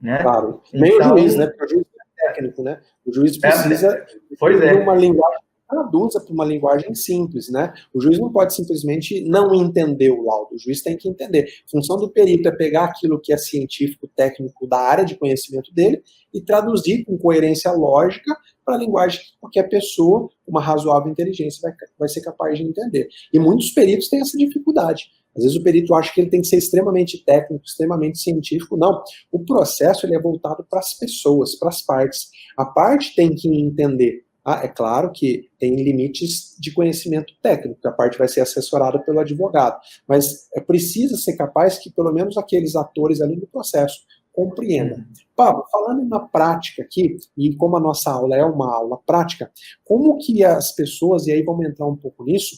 Speaker 2: né?
Speaker 1: Claro, nem o juiz, né? Porque o juiz é técnico, né? O juiz precisa ter uma linguagem traduza para uma linguagem simples, né? O juiz não pode simplesmente não entender o laudo, o juiz tem que entender. A função do perito é pegar aquilo que é científico, técnico da área de conhecimento dele e traduzir com coerência lógica para a linguagem que qualquer pessoa, com uma razoável inteligência, vai ser capaz de entender. E muitos peritos têm essa dificuldade. Às vezes o perito acha que ele tem que ser extremamente técnico, extremamente científico. Não, o processo ele é voltado para as pessoas, para as partes. A parte tem que entender. É claro que tem limites de conhecimento técnico, a parte vai ser assessorada pelo advogado, mas precisa ser capaz que pelo menos aqueles atores ali no processo compreendam. Pablo, falando na prática aqui, e como a nossa aula é uma aula prática, como que as pessoas, e aí vamos entrar um pouco nisso,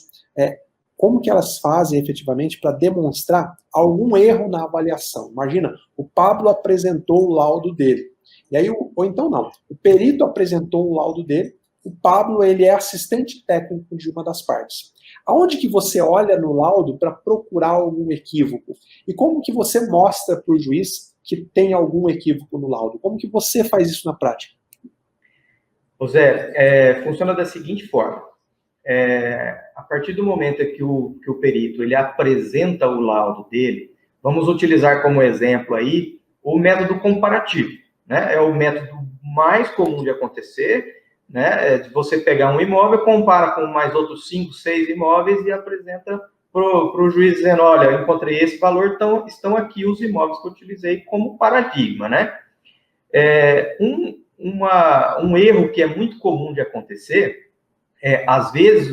Speaker 1: como que elas fazem efetivamente para demonstrar algum erro na avaliação? Imagina, o Pablo apresentou o laudo dele, e aí, ou então não, o perito apresentou o laudo dele, o Pablo ele é assistente técnico de uma das partes. Aonde que você olha no laudo para procurar algum equívoco? E como que você mostra para o juiz que tem algum equívoco no laudo? Como que você faz isso na prática?
Speaker 2: José, funciona da seguinte forma. A partir do momento que o perito ele apresenta o laudo dele, vamos utilizar como exemplo aí o método comparativo, né? É o método mais comum de acontecer, né? De você pegar um imóvel, compara com mais outros 5, 6 imóveis e apresenta para o juiz dizendo, olha, encontrei esse valor, então estão aqui os imóveis que eu utilizei como paradigma, né? Um erro que é muito comum de acontecer Às vezes,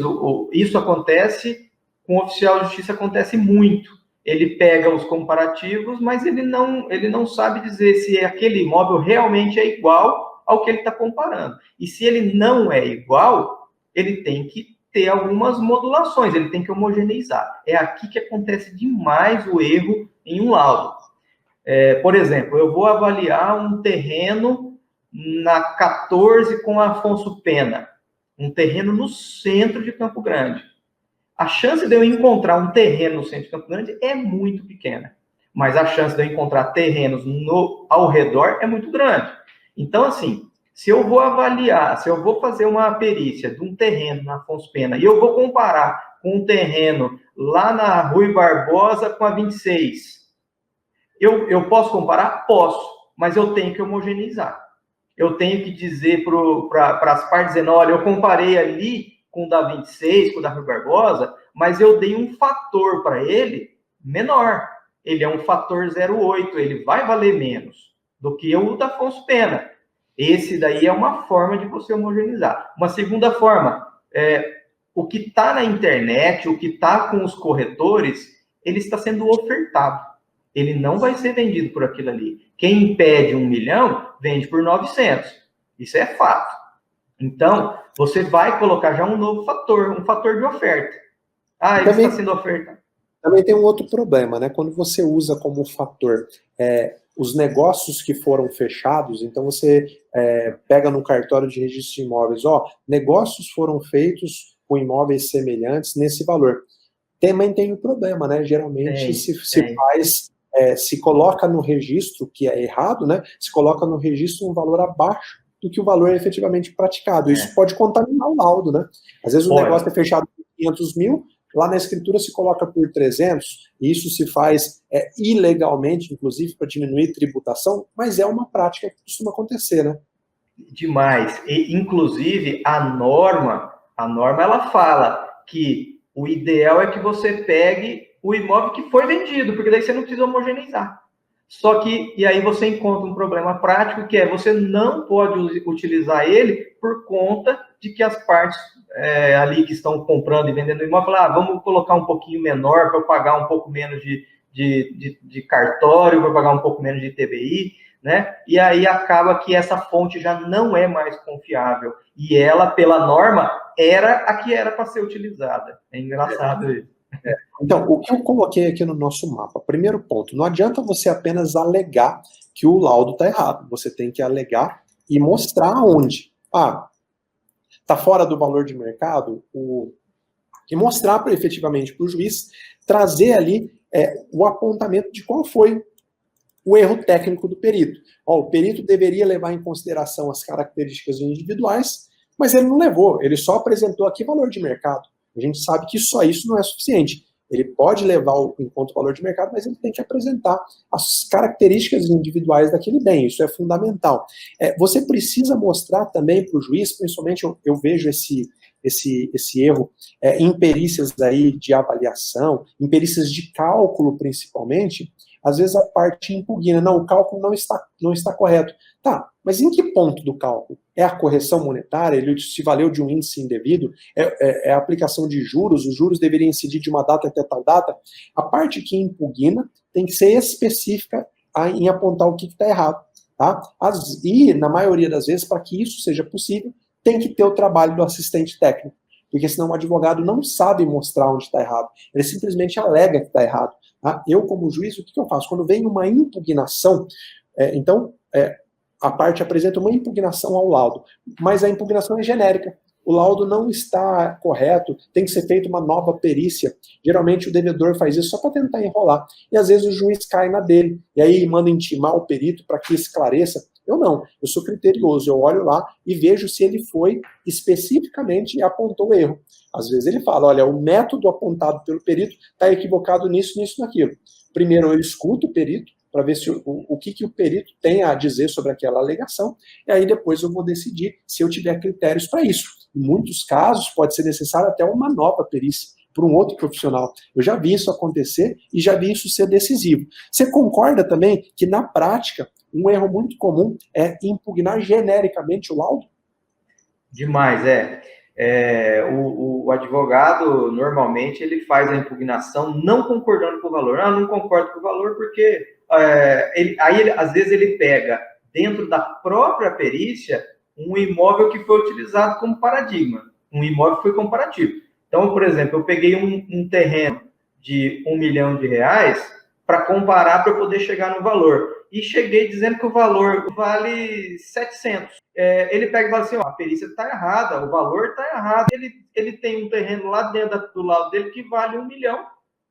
Speaker 2: isso acontece com o oficial de justiça, acontece muito. Ele pega os comparativos, mas ele não sabe dizer se aquele imóvel realmente é igual ao que ele está comparando. E se ele não é igual, ele tem que ter algumas modulações, ele tem que homogeneizar. É aqui que acontece demais o erro em um laudo. Por exemplo, eu vou avaliar um terreno na 14 com Afonso Pena, um terreno no centro de Campo Grande. A chance de eu encontrar um terreno no centro de Campo Grande é muito pequena, mas a chance de eu encontrar terrenos ao redor é muito grande. Então, assim, se eu vou avaliar, se eu vou fazer uma perícia de um terreno na Afonso Pena e eu vou comparar com um terreno lá na Rui Barbosa com a 26, eu posso comparar? Posso, mas eu tenho que homogeneizar. Eu tenho que dizer para as partes, dizendo, olha, eu comparei ali com o da 26, com o da Rui Barbosa, mas eu dei um fator para ele menor. Ele é um fator 0,8, ele vai valer menos do que o da Afonso Pena. Esse daí é uma forma de você homogeneizar. Uma segunda forma, o que está na internet, o que está com os corretores, ele está sendo ofertado. Ele não vai ser vendido por aquilo ali. Quem pede 1 milhão, vende por 900. Isso é fato. Então, você vai colocar já um novo fator, um fator de oferta. Ele está sendo ofertado.
Speaker 1: Também tem um outro problema, né? Quando você usa como fator os negócios que foram fechados, então você pega no cartório de registro de imóveis, negócios foram feitos com imóveis semelhantes nesse valor. Também tem o problema, né? Geralmente se coloca no registro, que é errado, né? Se coloca no registro um valor abaixo do que o valor efetivamente praticado. Isso pode contaminar o laudo, né? Às vezes o negócio é fechado por 500 mil, lá na escritura se coloca por 300, e isso se faz ilegalmente, inclusive para diminuir tributação, mas é uma prática que costuma acontecer, né?
Speaker 2: Demais. E, inclusive, a norma ela fala que o ideal é que você pegue o imóvel que foi vendido, porque daí você não precisa homogeneizar. Só que, e aí você encontra um problema prático, que você não pode utilizar ele por conta de que as partes ali que estão comprando e vendendo imóvel falam, vamos colocar um pouquinho menor para eu pagar um pouco menos de cartório, para pagar um pouco menos de ITBI, né? E aí acaba que essa fonte já não é mais confiável. E ela, pela norma, era a que era para ser utilizada. É engraçado isso.
Speaker 1: Então, o que eu coloquei aqui no nosso mapa, primeiro ponto, não adianta você apenas alegar que o laudo está errado, você tem que alegar e mostrar onde. Está fora do valor de mercado, e mostrar efetivamente para o juiz, trazer ali o apontamento de qual foi o erro técnico do perito. O perito deveria levar em consideração as características individuais, mas ele não levou, ele só apresentou aqui valor de mercado. A gente sabe que só isso não é suficiente. Ele pode levar em conta o valor de mercado, mas ele tem que apresentar as características individuais daquele bem. Isso é fundamental. Você precisa mostrar também para o juiz, principalmente eu vejo esse erro em perícias aí de avaliação, em perícias de cálculo principalmente. Às vezes a parte impugna, não, o cálculo não está correto. Tá, mas em que ponto do cálculo? É a correção monetária? Ele se valeu de um índice indevido? É a aplicação de juros? Os juros deveriam incidir de uma data até tal data? A parte que impugna tem que ser específica em apontar o que está errado. Tá? E, na maioria das vezes, para que isso seja possível, tem que ter o trabalho do assistente técnico. Porque senão o advogado não sabe mostrar onde está errado. Ele simplesmente alega que está errado. Tá? Eu, como juiz, o que eu faço? Quando vem uma impugnação, a parte apresenta uma impugnação ao laudo, mas a impugnação é genérica. O laudo não está correto, tem que ser feita uma nova perícia. Geralmente o devedor faz isso só para tentar enrolar. E às vezes o juiz cai na dele, e aí manda intimar o perito para que esclareça. Eu não, eu sou criterioso, eu olho lá e vejo se ele foi especificamente e apontou o erro. Às vezes ele fala, olha, o método apontado pelo perito está equivocado nisso, nisso, naquilo. Primeiro eu escuto o perito, para ver se o que o perito tem a dizer sobre aquela alegação, e aí depois eu vou decidir se eu tiver critérios para isso. Em muitos casos pode ser necessário até uma nova perícia, por um outro profissional. Eu já vi isso acontecer e já vi isso ser decisivo. Você concorda também que, na prática, um erro muito comum é impugnar genericamente o laudo?
Speaker 2: Demais, O advogado, normalmente, ele faz a impugnação não concordando com o valor. Ah, não concordo com o valor porque... às vezes, ele pega, dentro da própria perícia, um imóvel que foi utilizado como paradigma. Um imóvel que foi comparativo. Então, por exemplo, eu peguei um terreno de R$1 milhão para comparar, para poder chegar no valor. E cheguei dizendo que o valor vale 700. Ele pega e fala assim, ó, a perícia está errada, o valor está errado. Ele tem um terreno lá dentro do lado dele que vale 1 milhão.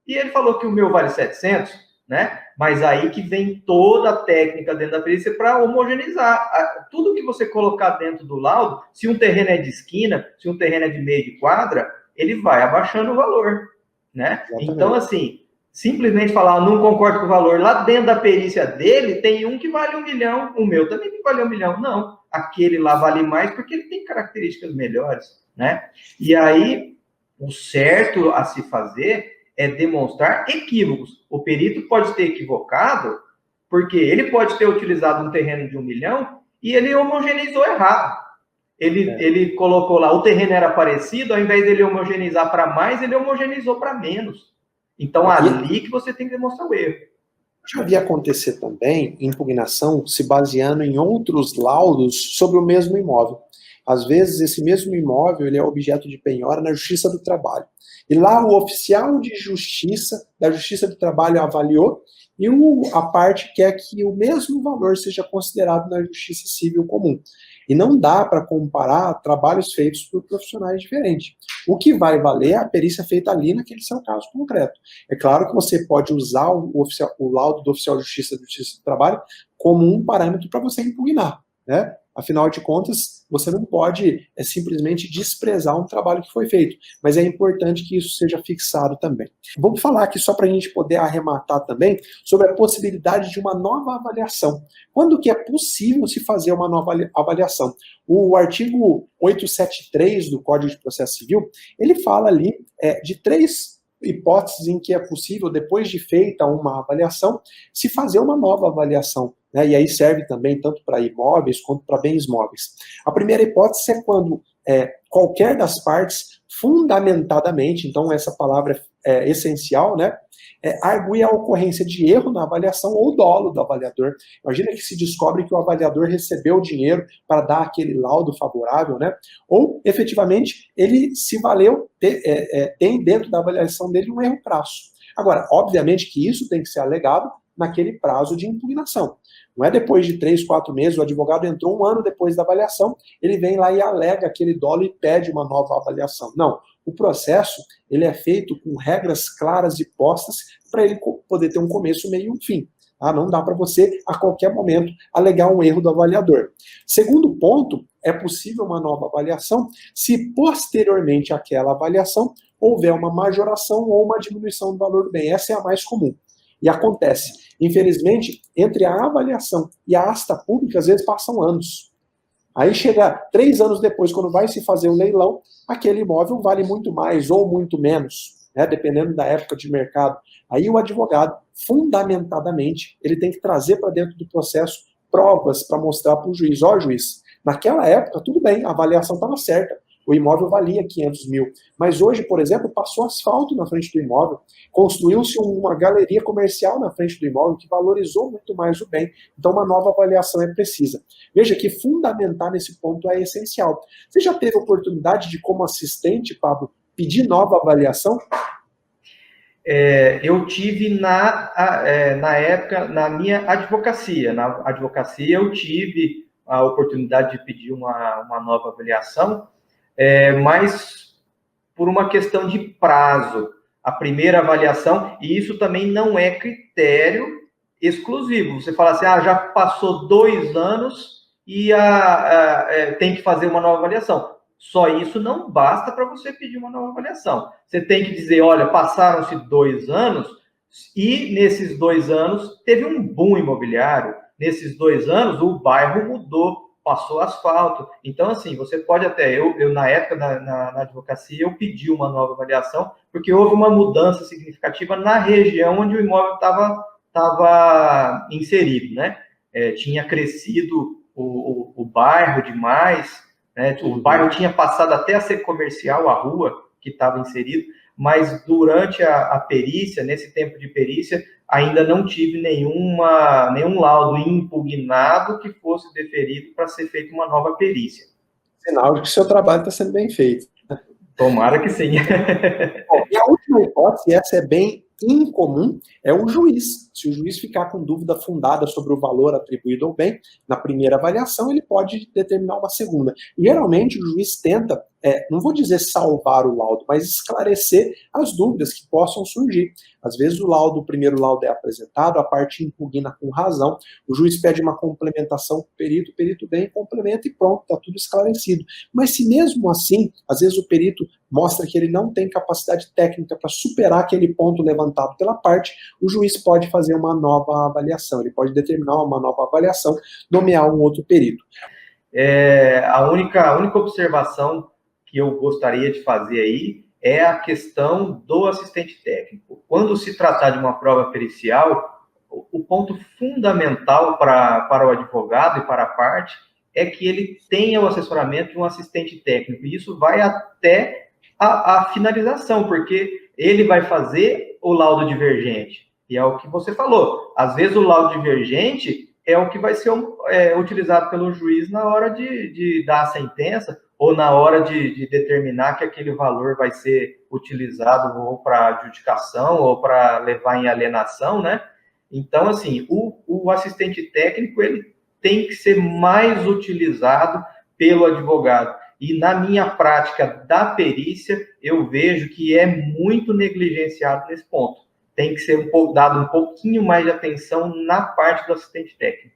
Speaker 2: E ele falou que o meu vale 700, né? Mas aí que vem toda a técnica dentro da perícia para homogeneizar. Tudo que você colocar dentro do laudo, se um terreno é de esquina, se um terreno é de meio de quadra, ele vai abaixando o valor, né? Exatamente. Então, assim, simplesmente falar, não concordo com o valor, lá dentro da perícia dele, tem um que vale 1 milhão, o meu também tem que valer 1 milhão. Não, aquele lá vale mais porque ele tem características melhores, né? E aí, o certo a se fazer é demonstrar equívocos. O perito pode ter equivocado, porque ele pode ter utilizado um terreno de 1 milhão e ele homogeneizou errado. Ele colocou lá, o terreno era parecido, ao invés dele homogeneizar para mais, ele homogeneizou para menos. Então, ali que você tem que demonstrar o erro.
Speaker 1: Já vi acontecer também impugnação se baseando em outros laudos sobre o mesmo imóvel. Às vezes, esse mesmo imóvel ele é objeto de penhora na Justiça do Trabalho. E lá o oficial de justiça, da Justiça do Trabalho, avaliou e a parte quer que o mesmo valor seja considerado na Justiça Civil Comum. E não dá para comparar trabalhos feitos por profissionais diferentes. O que vai valer é a perícia feita ali naquele seu caso concreto. É claro que você pode usar o laudo do oficial de justiça do trabalho como um parâmetro para você impugnar, né? Afinal de contas, você não pode simplesmente desprezar um trabalho que foi feito, mas é importante que isso seja fixado também. Vamos falar aqui só para a gente poder arrematar também sobre a possibilidade de uma nova avaliação. Quando que é possível se fazer uma nova avaliação? O artigo 873 do Código de Processo Civil, ele fala ali de 3 hipóteses em que é possível, depois de feita uma avaliação, se fazer uma nova avaliação. E aí serve também tanto para imóveis quanto para bens móveis. A primeira hipótese é quando qualquer das partes, fundamentadamente, então essa palavra é essencial, né, argue a ocorrência de erro na avaliação ou dolo do avaliador. Imagina que se descobre que o avaliador recebeu dinheiro para dar aquele laudo favorável, né, ou efetivamente ele se valeu, tem dentro da avaliação dele um erro crasso. Agora, obviamente que isso tem que ser alegado naquele prazo de impugnação. Não é depois de 3, 4 meses, o advogado entrou 1 ano depois da avaliação, ele vem lá e alega aquele dolo e pede uma nova avaliação. Não, o processo ele é feito com regras claras e postas para ele poder ter um começo, meio e um fim. Tá? Não dá para você, a qualquer momento, alegar um erro do avaliador. Segundo ponto, é possível uma nova avaliação se posteriormente àquela avaliação houver uma majoração ou uma diminuição do valor do bem. Essa é a mais comum. E acontece, infelizmente, entre a avaliação e a asta pública, às vezes passam anos. Aí chega 3 anos depois, quando vai se fazer o leilão, aquele imóvel vale muito mais ou muito menos, né, dependendo da época de mercado. Aí o advogado, fundamentadamente, ele tem que trazer para dentro do processo provas para mostrar para o juiz. Ó, juiz, naquela época, tudo bem, a avaliação estava certa. O imóvel valia 500 mil. Mas hoje, por exemplo, passou asfalto na frente do imóvel, construiu-se uma galeria comercial na frente do imóvel que valorizou muito mais o bem. Então, uma nova avaliação é precisa. Veja que fundamentar nesse ponto é essencial. Você já teve oportunidade de, como assistente, Pablo, pedir nova avaliação?
Speaker 2: Eu tive na época, na minha advocacia. Na advocacia, eu tive a oportunidade de pedir uma nova avaliação, mas por uma questão de prazo. A primeira avaliação, e isso também não é critério exclusivo. Você fala assim, já passou 2 anos e tem que fazer uma nova avaliação. Só isso não basta para você pedir uma nova avaliação. Você tem que dizer, olha, passaram-se 2 anos e nesses 2 anos teve um boom imobiliário. Nesses 2 anos o bairro mudou, passou asfalto. Então, assim, você pode até... Eu na época, na advocacia, eu pedi uma nova avaliação, porque houve uma mudança significativa na região onde o imóvel estava inserido, né? Tinha crescido o bairro demais, né? O bairro tinha passado até a ser comercial, a rua que estava inserido, mas durante a perícia, nesse tempo de perícia, ainda não tive nenhum laudo impugnado que fosse deferido para ser feita uma nova perícia.
Speaker 1: Sinal de que o seu trabalho está sendo bem feito.
Speaker 2: Tomara que sim.
Speaker 1: Bom, e a última hipótese, essa é bem incomum, é o juiz. Se o juiz ficar com dúvida fundada sobre o valor atribuído ao bem, na primeira avaliação, ele pode determinar uma segunda. Geralmente, o juiz tenta, não vou dizer salvar o laudo, mas esclarecer as dúvidas que possam surgir. Às vezes, o primeiro laudo é apresentado, a parte impugna com razão, o juiz pede uma complementação com o perito vem, complementa e pronto, está tudo esclarecido. Mas se mesmo assim, às vezes o perito mostra que ele não tem capacidade técnica para superar aquele ponto levantado pela parte, o juiz pode fazer uma nova avaliação, ele pode determinar uma nova avaliação, nomear um outro perito.
Speaker 2: A única observação que eu gostaria de fazer aí é a questão do assistente técnico. Quando se tratar de uma prova pericial, o ponto fundamental para o advogado e para a parte é que ele tenha o assessoramento de um assistente técnico, e isso vai até a finalização, porque ele vai fazer o laudo divergente, e é o que você falou. Às vezes o laudo divergente é o que vai ser utilizado pelo juiz na hora de dar a sentença, ou na hora de determinar que aquele valor vai ser utilizado ou para adjudicação, ou para levar em alienação, né? Então, assim, o assistente técnico, ele tem que ser mais utilizado pelo advogado. E na minha prática da perícia, eu vejo que é muito negligenciado nesse ponto. Tem que ser dado um pouquinho mais de atenção na parte do assistente técnico.